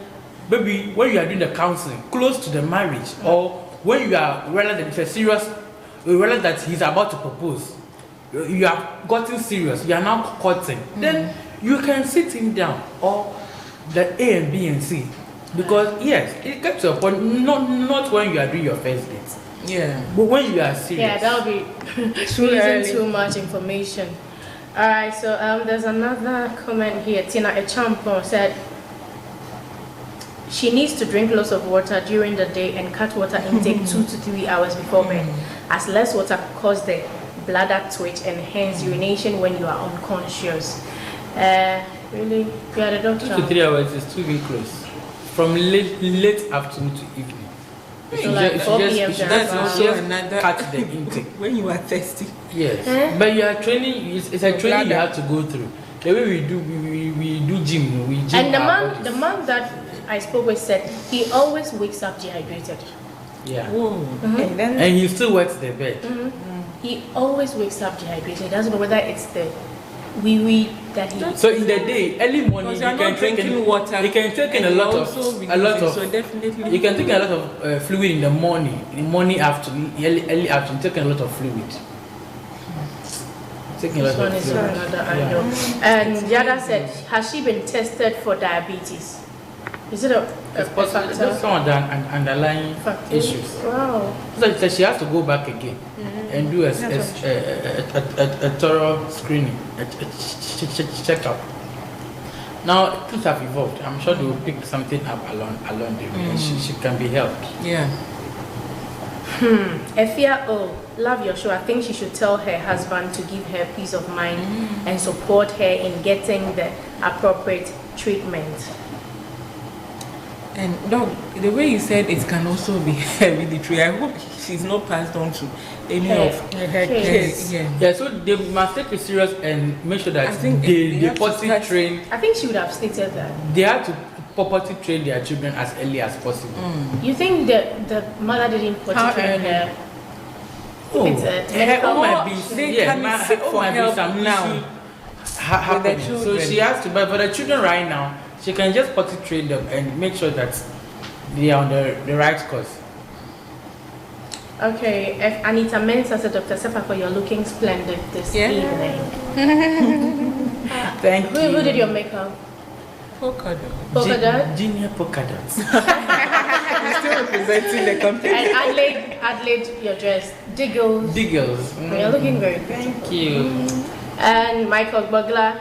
maybe when you are doing the counseling, close to the marriage, or when you are realize that it's a serious, you realize that he's about to propose. You have gotten serious, you are now courting. Then you can sit him down, or the A and B and C. Because yes, it gets to a point, not when you are doing your first date. Yeah. But when you are serious. Yeah, that would be using too much information. Alright, so there's another comment here. Tina Echampo said she needs to drink lots of water during the day and cut water intake 2 to 3 hours before bed, as less water causes the bladder twitch and hence urination when you are unconscious. Really? You are the doctor? 2 to 3 hours is too even close. From late afternoon to evening. So like 4 p.m. That's also another cut the intake. when you are thirsty. Yes, but you are training. It's a training you have to go through. The way we do gym, we gym. And our the bodies. man that I spoke with said he always wakes up dehydrated. Yeah. And He still wets the bed. He always wakes up dehydrated. He doesn't know whether it's the wee that he. So in the day, early morning, you Because can take in water. You can take in a and lot also of reducing, so definitely You can take a lot of fluid in the morning, afternoon, early afternoon. Taking a lot of fluid. Taking a This lot one of is fluid. another angle. And Yada said, has she been tested for diabetes? Is it a It's possible. factor? There's some underlying Factor? issues. Wow. So she has to go back again and do a thorough screening, a checkup. Now things have evolved. I'm sure they will pick something up along the way, and she can be helped. yeah. Efia, love your show. I think she should tell her husband to give her peace of mind and support her in getting the appropriate treatment. And dog, the way you said it can also be hereditary. I hope she's not passed on to any of her kids. Yeah. Yeah, so they must take it serious and make sure that I think they have to potty start- train. I think she would have stated that. They have to potty train their children as early as possible. You think the mother didn't put How it in early? her? Oh, It's a her medical- own might be. They Yeah, can her seek own for might be help some now. issue happening. So children. she has to. But for the children right now, she can just potty train them and make sure that they are on the right course. Okay, if Anita Mensah said, Dr. Sefako, you're looking splendid this evening. Thank you. Who did your makeup? Polka dot. Polka dot? Junior polka dots. You're still representing the company. And Adelaide, your dress. Diggles. Diggles. You're looking very good. Thank you. And Michael Bugler.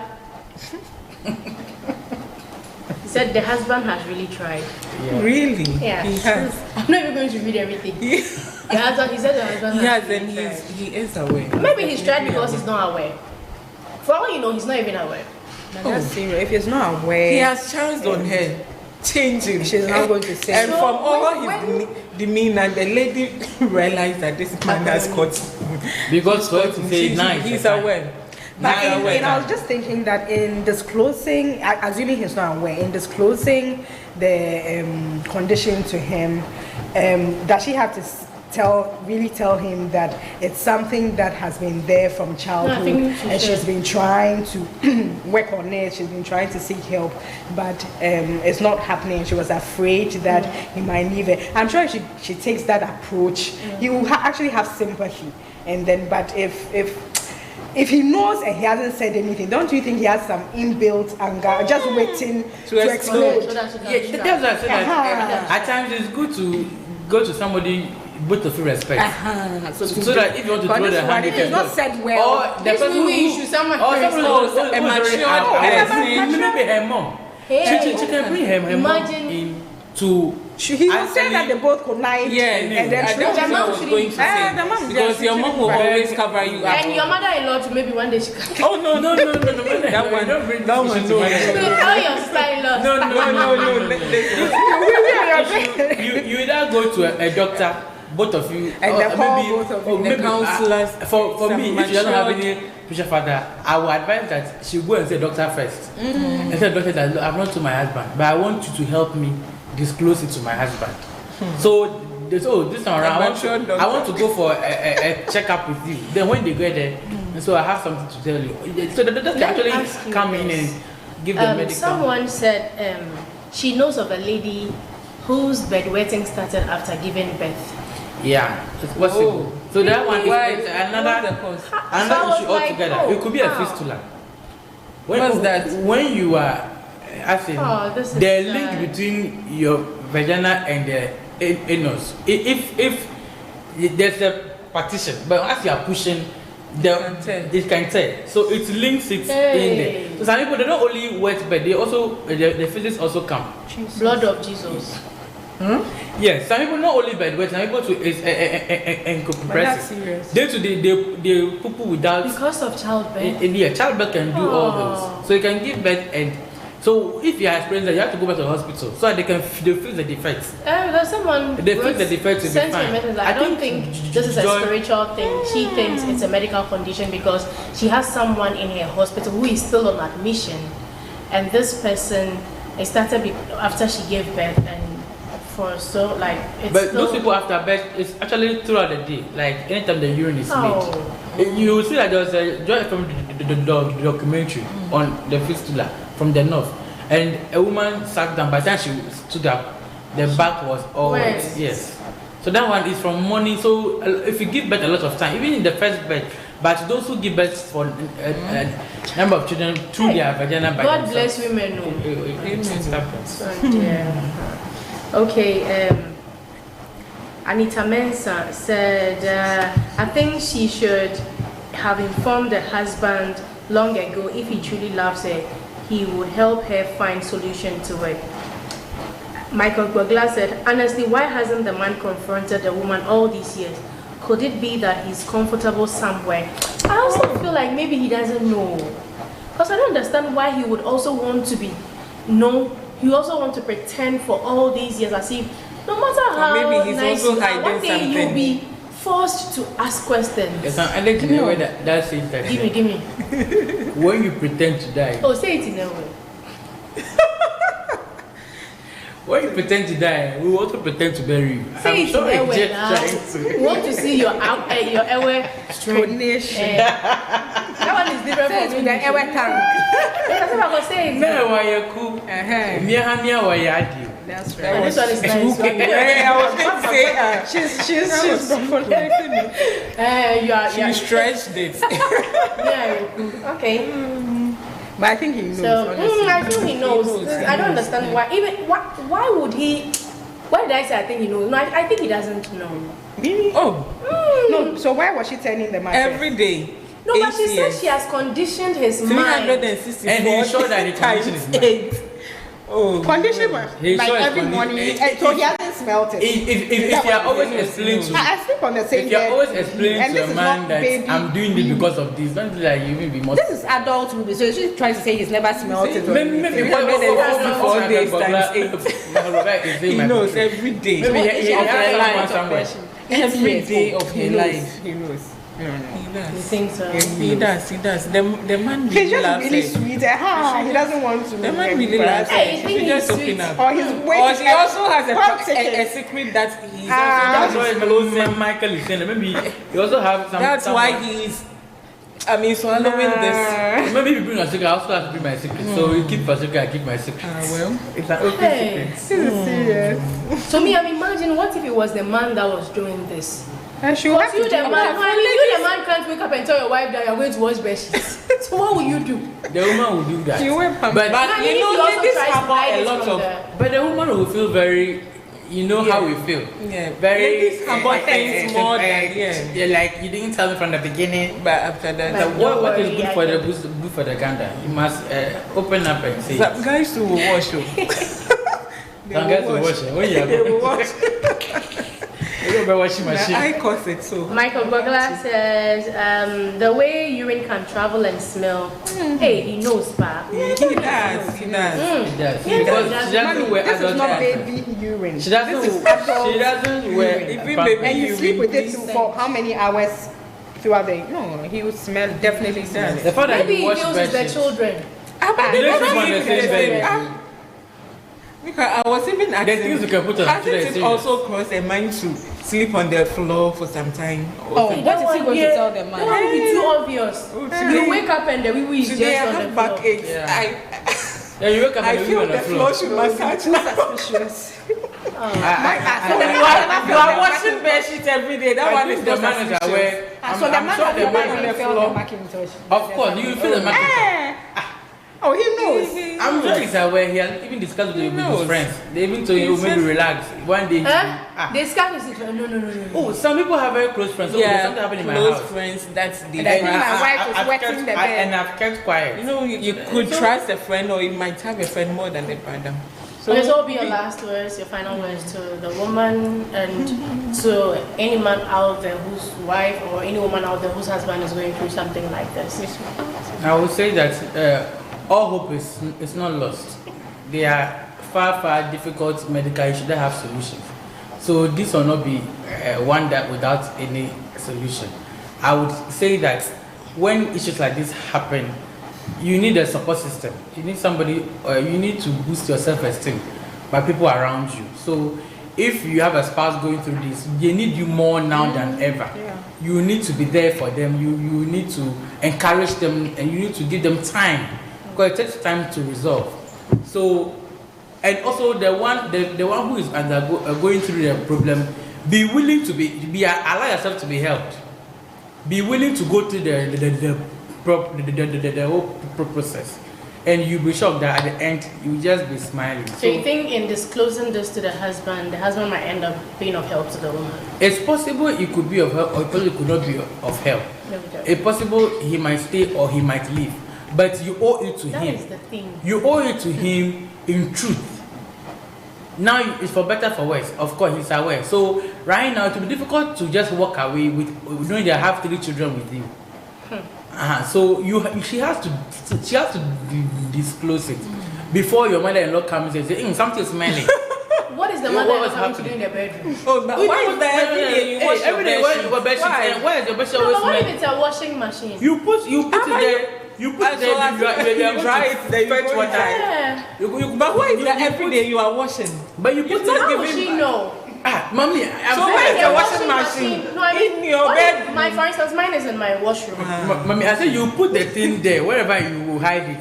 He said the husband has really tried. Yeah. Really? Yeah. He has. I'm not even going to read everything. He said the husband He has has, really and tried. he is aware. Maybe he's tried because he's not aware. For all you know, he's not even aware. That's serious. If he's not aware, He has chanced on her, changing. she's not going to say. And So from all when- his demeanor, the lady realized that this man has caught. Because for him to say She- nice. He's aware. But He's aware. I was just thinking that in disclosing, assuming he's not aware, in disclosing the condition to him, does she have to really tell him that it's something that has been there from childhood, think she and she's should. been trying to work on it, she's been trying to seek help, but it's not happening. She was afraid that he might leave it. I'm sure if she takes that approach, he will actually have sympathy. And then, but if he knows and he hasn't said anything, don't you think he has some inbuilt anger, just waiting to explode? So that's what Yeah, that's why I said that at times it's good to go to somebody both of you respect. So that if you want to throw the hand, you If can it's not go. said well, Or the This person will who be issue someone or first. someone who's a mature person. maybe her mom. Hey, She can bring her mom imagine- in to He was saying that they both connived. Yeah, and then that's what I was going to say. the mom Because your mom will always cover you up. And your mother-in-law to maybe one day she can. Oh no. That one, Don't bring that this one, issue to no. my You head. tell your sister-in-law. You either go to a doctor, both of you, And or they call maybe, both of or you. maybe The counselors, for me, if she doesn't have matured. any pressure father, I would advise that she go and see a doctor first. And tell the doctor that, look, I've not to my husband, but I want you to help me disclose it to my husband. So this time around, I want to go for a checkup with you. Then when they get there, and so I have something to tell you. So the doctor Let me actually ask you come in this. and give the medical. Someone said she knows of a lady whose bedwetting started after giving birth. Yeah, it's possible. So that one is another issue altogether. It could be a fistula. What's that? When you are, This is the sad. link between your vagina and the anus. If there's a partition, but as you are pushing, it can tell. So it links it in there. So some people, they don't only wet, but they also the feelings also come. Blood of Jesus. Yes, some people not only bed wet, some people too is that's serious. they poo without Because of childbirth. yeah, childbirth can do all those. So you can give birth, and so if you are experienced that, you have to go back to the hospital so that they feel the defects. There's someone They fix the defects to be sent me a fine. message like, I I don't think think this is a Joy- spiritual thing. She thinks it's a medical condition because she has someone in her hospital who is still on admission, and this person it started after she gave birth, and for so like it's But still, those people after birth, it's actually throughout the day. Like anytime the urine is Oh. made, you will see that there was a joy from the documentary on the fistula from the north, and a woman sat down. By the time she stood up, the back was all wet. Wet. Yes. So that one is from morning. So if you give birth a lot of time, even in the first birth, but those who give birth for a number of children through their vagina by God themselves, bless women. it happens. Oh, dear. Okay, Anita Mensah said, I think she should have informed the husband long ago. If he truly loves her, he would help her find solution to it. Michael Gbogla said, honestly, why hasn't the man confronted the woman all these years? Could it be that he's comfortable somewhere? I also feel like maybe he doesn't know. Because I don't understand why he would also want to be known. He also want to pretend for all these years as if no matter how maybe he's nice also you are, hiding one day something. you'll be forced to ask questions. There's an adage in the way that says that Give me. when you pretend to die, Oh, say it in a way. when you pretend to die, we also pretend to bury you. Say it in a way just now. trying We want to see your airway strength. Donation. That one is different Say it from with the air tank. That's what I was saying. No, why you cool? Mia, why you add That's And right. this one is nice. I was going to say, She's You are. she stretched it. Yeah. Okay. But I think he knows. So honestly. I think he knows. I don't understand why. Even why would he? Why did I say I think he knows? No, I think he doesn't know. Really? Oh, No. So why was she telling the man? every day. No, but she said she has conditioned his mind. 364 And he's sure that the condition is mine. 8. Oh, Condition, He's like sure it's every condi- morning, if- so he hasn't smelt it. If you are always explaining to I sleep on the same if you're bed. always explaining and to this a is man not that baby. I'm doing this because of this, don't do that. You will be more. This is adult movie, so she's trying to say he's never smelt it. or anything. Maybe 364 days times 8. He knows every day. Maybe he She has has a someone lot of somewhere. question. Every day of He her knows. life. He knows. He You does. think so? He does. The man He's really just loves really her. sweet. He doesn't want to. The man really loves Hey, her. you She think should just he's open sweet? up. Or he's waiting. Or she also has a a secret that he's That's also why Melissa Michael is saying that maybe you also have some. That's why he's swallowing this. Maybe you bring a secret. I also have to bring my secret. So you keep your secret. I keep my secret. Well, It's an open Hey. secret. This is serious. So me, I'm imagining what if it was the man that was doing this? And she will have Because to you the do man, it. honey, you the man can't wake up and tell your wife that you're going to wash bedsheets. So what will you do? The woman will do that. You will pamper. But I mean, you know, if also ladies tries to have hide a it lot from of. the- But the woman will feel very, you know how we feel. Yeah, Very. ladies have things more than Yeah, like you didn't tell me from the beginning. But after that, Like, What is worry, good I for the can- good for the gander? You must open up and say. some guys who will wash you. Some guys will wash it. When you They will wash. You don't buy washing machine. I cause it so. Michael Bugler says, the way urine can travel and smell. Hey, he knows, pa. He does. He does. He does. Yeah, Because he she doesn't wear This is adult not pants. baby urine. She doesn't wear Even pants. baby And you sleep with it urine. for how many hours throughout the day? No, he would smell, definitely smell does. The it. fact that Maybe you he wash deals with the bedsheets. children. But You they don't don't sleep on sleep the with same the same. bed. Because I was even The things you can put on hasn't today, it serious. also crossed a mind to sleep on the floor for some time? Oh, what is he going to tell the That man? would be too obvious. today- You wake up and the wee is Today I just on have the floor. backaches. Yeah. Yeah, you wake up I and you feel on the the floor floor. should massage now. Suspicious. You are washing bed sheets every day. That one is the not man is suspicious. aware. So the man sure has the never man even is felt the Macintosh. Of course, you feel the man. Oh, he knows. I'm sure he's aware. He has even discussed with his knows. friends. They even told you maybe relax. One day. Huh? They scan the situation. No. Oh, some people have very close friends. So there's something happening in my close house. friends. That's the. And I think my wife is I've wetting kept- the bed. and I've kept quiet. You know, you could trust a friend, or you might have a friend more than a brother. Okay, so what will be your last words, your final words to the woman and to any man out there whose wife or any woman out there whose husband is going through something like this? I would say that all hope is not lost. There are far difficult medical issues that have solutions. So this will not be one that without any solution. I would say that when issues like this happen, you need a support system. You need somebody, you need to boost your self-esteem by people around you. So if you have a spouse going through this, they need you more now than ever. Yeah. You need to be there for them. You need to encourage them, and you need to give them time, because it takes time to resolve. So, and also the one who is going through the problem, be willing to be allow yourself to be helped. Be willing to go through the whole process, and you'll be shocked that at the end you'll just be smiling. So you think in disclosing this to the husband might end up being of help to the woman? It's possible it could be of help, or it could not be of help. It's possible he might stay or he might leave, but you owe it to That him. is the thing. You owe it to him in truth. Now it's for better for worse. Of course, he's aware. So right now it will be difficult to just walk away with knowing that I have 3 children with you. So she has to disclose it before your mother-in-law comes and says, something is smelling. What is the Yeah, mother what was having to do happening? in the bedroom? Oh, but why is that every day you wash your bed sheets? Why is your bed sheet No, always but what if smelling? it's a washing machine? You put it there. You put it there. You dry it. Then you fetch put water. Yeah. But why is that every day you are washing? But you put So it. how will she know? Mommy, So where is the washing machine? No, I mean, In your what bed. if for instance, mine is in my washroom. Mommy, I said you put the thing there wherever you will hide it.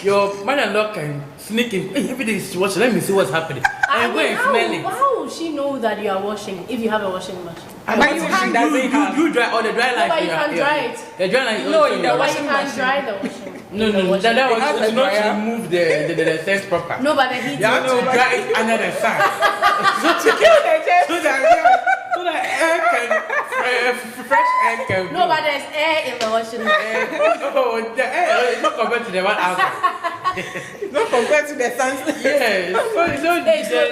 Your mother-in-law can sneak in. Hey, every day is washing. Let me see what's happening. And go and smell it. How will she know that you are washing if you have a washing machine? But you can't You dry all the dry No, line. but you can dry it. The dry line is No, also in the your- But you washing can machine. dry the washing. No, the washing. that has was a not dryer. to remove the sense proper. No, but the heat. You have to dry it under the sun. so that air can fresh air can. No, but there's air in the washing machine. Oh, the air is not compared to the one outside. Not compared to the sun's. Yes. Hey, so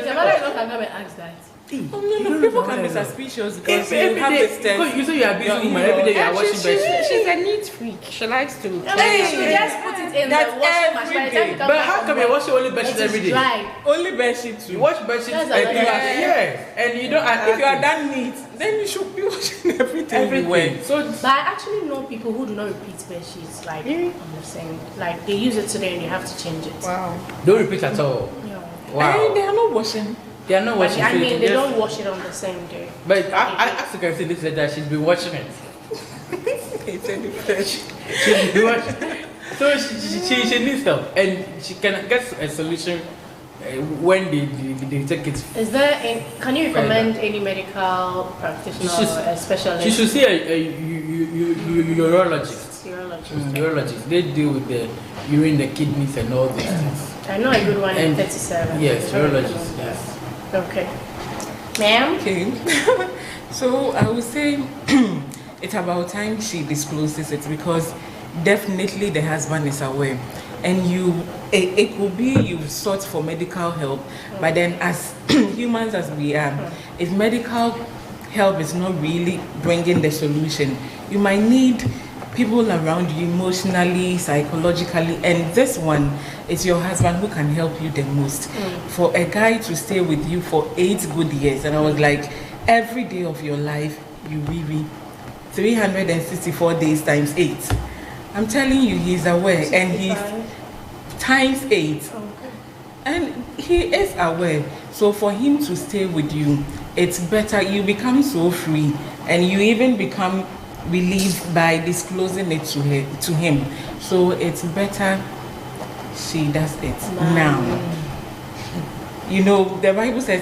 the mother-in-law can come and ask that. No, people can be suspicious because you Every have day, this because test. you say you are busy woman, every day you are washing bed sheets. She's a neat freak. She likes to. I mean, she just put it in That's the washing machine. By the time you come But back how from come you work, wash only bed sheets it is every day? dry. Only bed sheets. You wash bed sheets That's every another day. thing. Yes, and you don't. If you are that neat, then you should be washing everything. you wear. everything. So But I actually know people who do not repeat bed sheets like on the same. Like they use it today and you have to change it. Wow. don't repeat at all. Yeah. Wow. They are not washing. They are not But washing. I so mean, you they just- don't wash it on the same day. But I actually can see this letter. She's been watching it. It's a different. She's been watching. So she needs help, and she can get a solution when they take it. Is there? Can you recommend any medical practitioner She's- or a specialist? She should see a urologist. Urologist. Urologists. They deal with the urine, the kidneys, and all these things. I know a good one in And- 37. Yes, Very good urologist. one. Yes. Okay. Ma'am? Okay. So I would say it's about time she discloses it, because definitely the husband is aware. and it could be you sought for medical help, but then as humans as we are, if medical help is not really bringing the solution, you might need people around you emotionally, psychologically, and this one is your husband who can help you the most. For a guy to stay with you for 8 good years, and I was like, every day of your life, you really 364 days times 8. I'm telling you, he's aware, and he's times 8. And he is aware. So for him to stay with you, it's better. You become so free, and you even become relieved by disclosing it to him. So it's better she does it now. You know, the Bible says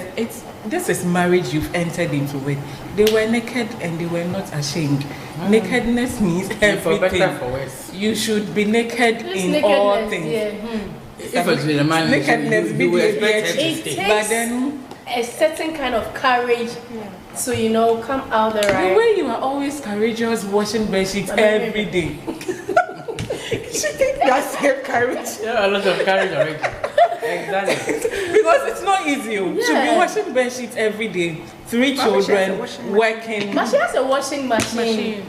this is marriage you've entered into it. They were naked and they were not ashamed. Nakedness means everything. For better, for worse. You should be naked in all things. If it's with a man, nakedness, it takes but then a certain kind of courage to, you know, come out the right. The way you are always courageous, washing bed sheets every day. She think you are self courage. Yeah, a lot of courage already. Exactly. Because it's not easy to be washing bed sheets every day. 3 children working. But she has a washing machine.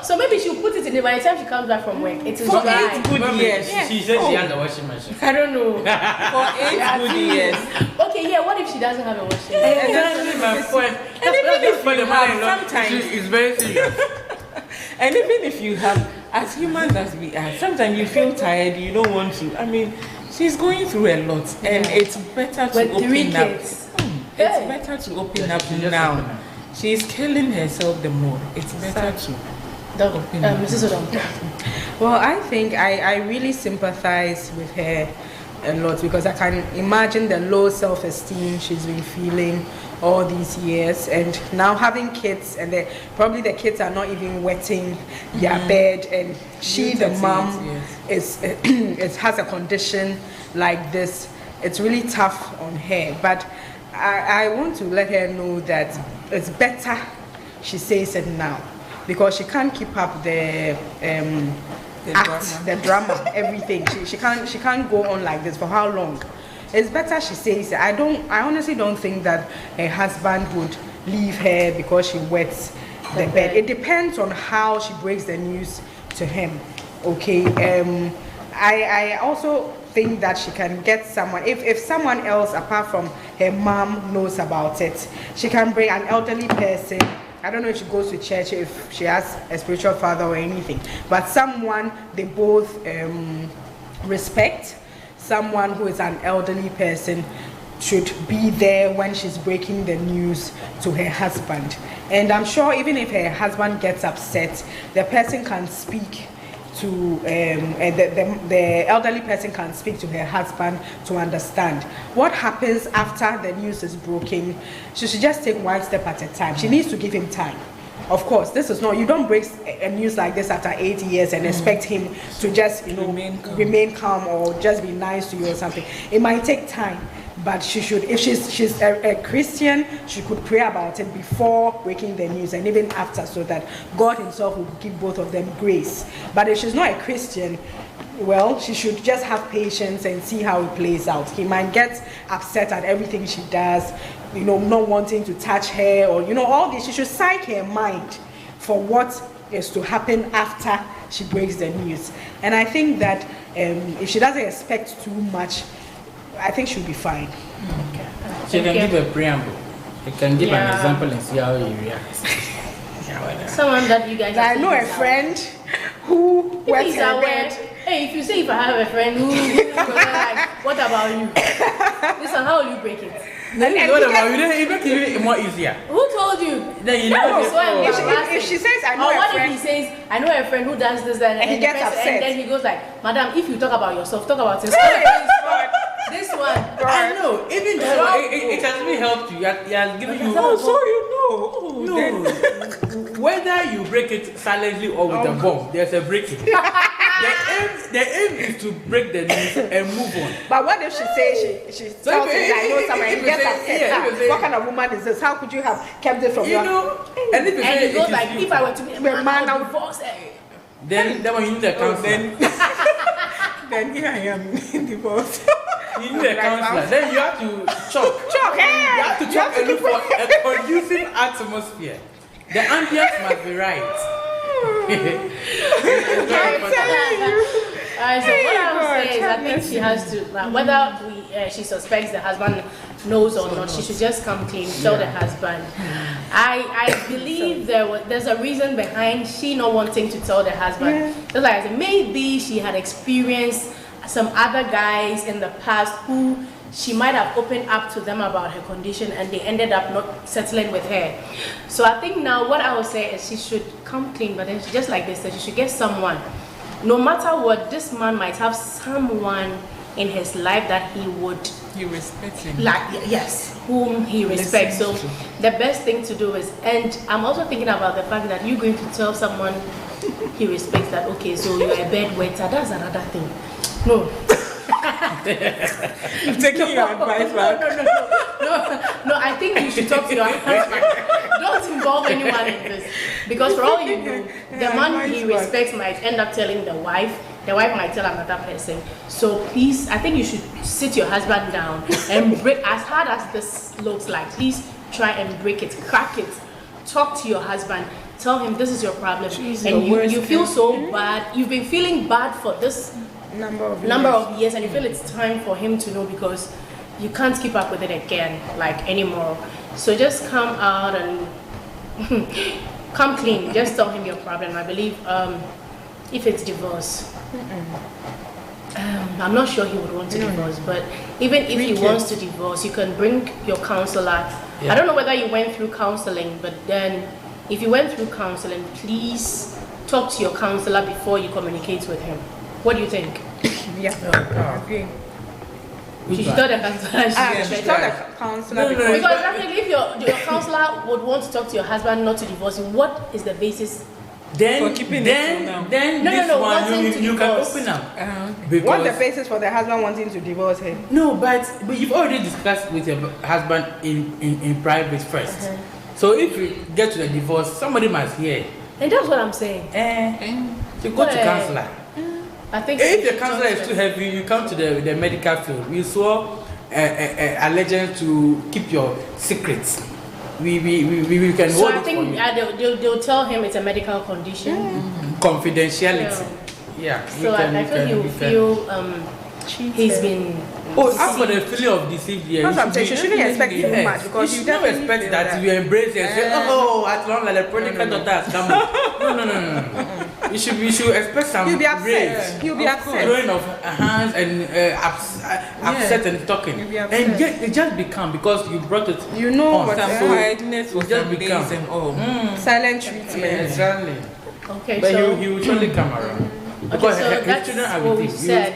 So maybe she'll put it in there by the time she comes back from work. It is for dry. 8 good years. She said she has a washing machine. I don't know. For 8 good years. Okay, yeah, what if she doesn't have a washing machine? Exactly my point. And even if you have, sometimes it's very serious. And even if you have, as humans as we are, sometimes you feel tired, you don't want to. I mean, she's going through a lot, and it's better to With 3 open up. kids. It's better to open up now. She's killing herself the more. It's better to open up. Mrs. Odonkor. Well, I think I really sympathize with her a lot, because I can imagine the low self-esteem she's been feeling all these years, and now having kids, and probably the kids are not even wetting their bed, and she, the mom, has a condition like this. It's really tough on her, but I want to let her know that it's better she says it now, because she can't keep up the drama, everything. She can't go on like this for how long. It's better she says it. I honestly don't think that her husband would leave her because she wets the bed. It depends on how she breaks the news to him. Okay. I also think that she can get someone, if someone else apart from her mom knows about it, she can bring an elderly person. I don't know if she goes to church, if she has a spiritual father or anything, but someone they both respect, someone who is an elderly person should be there when she's breaking the news to her husband. And I'm sure even if her husband gets upset, the person can speak to the elderly person can speak to her husband to understand what happens after the news is broken. She should just take one step at a time. She needs to give him time. Of course, this is not, you don't break a news like this after 8 years and expect him to just, you know, remain calm or just be nice to you or something. It might take time, but she should, if she's a Christian, she could pray about it before breaking the news and even after, so that God himself will give both of them grace. But if she's not a Christian, well, she should just have patience and see how it plays out. He might get upset at everything she does, you know, not wanting to touch her, or, you know, all this. She should psych her mind for what is to happen after she breaks the news. And I think that if she doesn't expect too much, I think she'll be fine. Okay. She can give a preamble. You can give an example and see how you react. Someone that you guys I know a friend who wets her bed. Hey, if you say if I have a friend who like, what about you? Listen, how will you break it? Then what about you? Then it makes it more easier. Who told you? Then you know. If she says I know or a what friend, if he says I know a friend who does this and he gets upset, and then he goes like, Madam, if you talk about yourself, talk about this. This one. I know. Even though it has really helped you. It has given you. Oh, so you know. No. Whether you break it silently or with a bomb, there's a breaking. The aim is to break the news and move on. But what if she says she tells him I know someone and gets upset? What kind of woman is this? How could you have kept it from you know? And if and he goes like, if I were to be a man, I would divorce her. Then when you need a counselor. Then here I am divorced. You need a counselor. Then you have to chop. You have to chop and look for a conducive atmosphere. The ambience must be right. So what I would say is, I think she has to, whether she suspects the husband knows or not, she should just come clean, tell the husband. I believe there's a reason behind she not wanting to tell the husband. Just like I said, maybe she had experienced some other guys in the past who she might have opened up to them about her condition and they ended up not settling with her. So I think now what I would say is she should come clean, but then just like they said, she should get someone. No matter what, this man might have someone in his life that he respects him. Yes, whom he respects. So the best thing to do is, and I'm also thinking about the fact that you're going to tell someone he respects that, okay, so you're a bed wetter, that's another thing. No. You've taken your advice back. No, I think you should talk to your husband. Don't involve anyone in this. Because for all you know, the man he respects might end up telling the wife might tell another person. So please, I think you should sit your husband down and break, as hard as this looks like, please try and break it, crack it. Talk to your husband. Tell him this is your problem. And you feel so bad. You've been feeling bad for this number of years, and you feel it's time for him to know because you can't keep up with it again anymore. So just come out and come clean. Just tell him your problem. I believe if it's divorce, I'm not sure he would want to divorce, but even if he wants to divorce, you can bring your counselor. I don't know whether you went through counseling, but then if you went through counseling, please talk to your counselor before you communicate with him. What do you think? Yeah, I agree. She should tell the counselor. Because definitely, if your counselor would want to talk to your husband not to divorce you, what is the basis? Then you can open up. What's the basis for the husband wanting to divorce her? No, but you've already discussed with your husband in private first. So if you get to the divorce, somebody must hear. And that's what I'm saying. You go to counselor. I think if the counselor is too heavy, you come to the medical field. We swore allegiance to keep your secrets. We can hold it for you. So I think they'll tell him it's a medical condition. Confidentiality. Yeah. So I feel he'll feel he's been. As for the feeling of deceived, you shouldn't expect too much because you don't expect that you embrace it and say, oh, at long like the prodigal daughter has come. No. We should expect some He'll be upset. He'll be upset. Throwing of hands and upset and talking. And it just become because you brought it. You know on. what quietness will just become and all. Silent treatment. Exactly. Okay, but so he will surely come around. Okay, so that's what we said.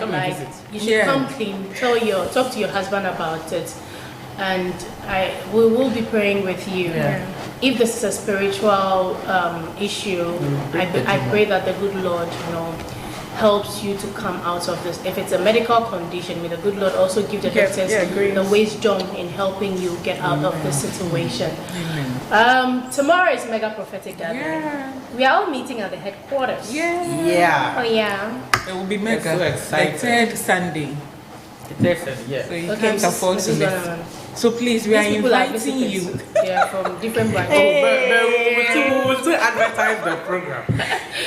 You should come clean. Talk to your husband about it, and we will be praying with you. If this is a spiritual issue, I pray that the good Lord, helps you to come out of this. If it's a medical condition, may the good Lord also give the doctors the wisdom in helping you get out of this situation. Tomorrow is Mega Prophetic Gathering. We are all meeting at the headquarters. Oh yeah. It will be mega. So excited. The third Sunday. The third Sunday, So you can't afford to miss. So please, we are inviting you. Yeah, from different branches. We will still advertise the program.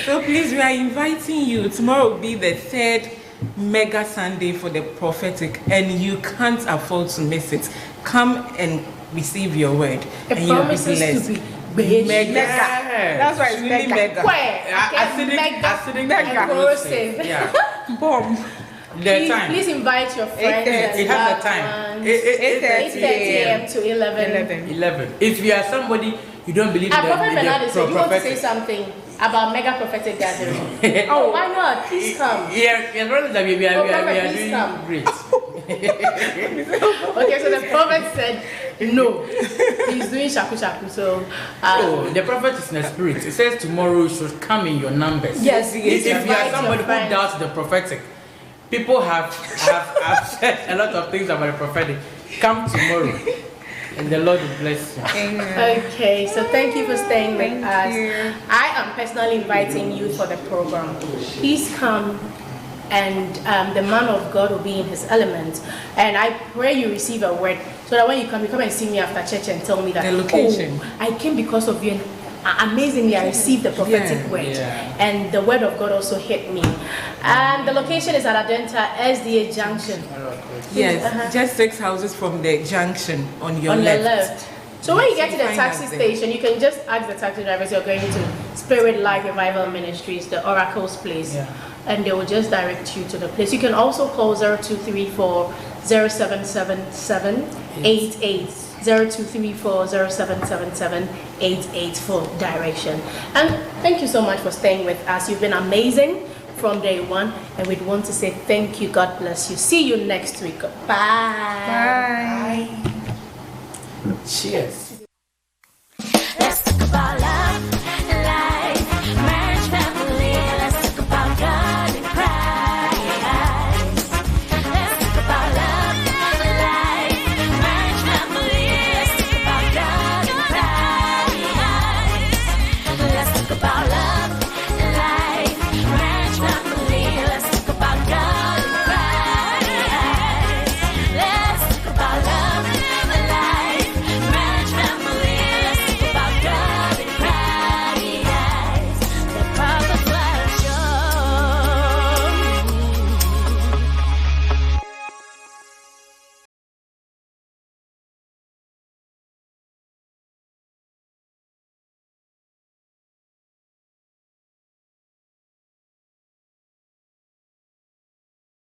So please, we are inviting you. Tomorrow will be the third Mega Sunday for the prophetic, and you can't afford to miss it. Come and receive your word, and you'll be blessed. Mega. That's why it's really mega. Acidic. Yeah. Bomb. Please invite your friends. It has a time. 8:30 a.m. to 11. If you are somebody you don't believe that Prophet Bernard said you want to say something about Mega Prophetic Gathering. Why not? Please come. We are doing great. Okay, so the prophet said no. He's doing shaku. So the prophet is in the spirit. It says tomorrow you should come in your numbers. Yes. If you are somebody who doubts the prophetic, people have said a lot of things about the prophetic. Come tomorrow, and the Lord will bless you. Okay, so thank you for staying with us. I am personally inviting you for the program. Please come and the man of God will be in his element. And I pray you receive a word so that when you come and see me after church and tell me that, the location. oh, I came because of you. And amazingly, I received the prophetic word, and the word of God also hit me. And the location is at Adenta SDA Junction. Yes, just 6 houses from the junction on your on left. your left. So when you get to the taxi station, you can just ask the taxi drivers you're going to Spirit Life Revival Ministries, the Oracle's place, and they will just direct you to the place. You can also call 0234 0777 88. 0234 0777 88 for direction. And thank you so much for staying with us. You've been amazing from day one, and we'd want to say thank you. God bless you. See you next week. Bye. Bye. Cheers.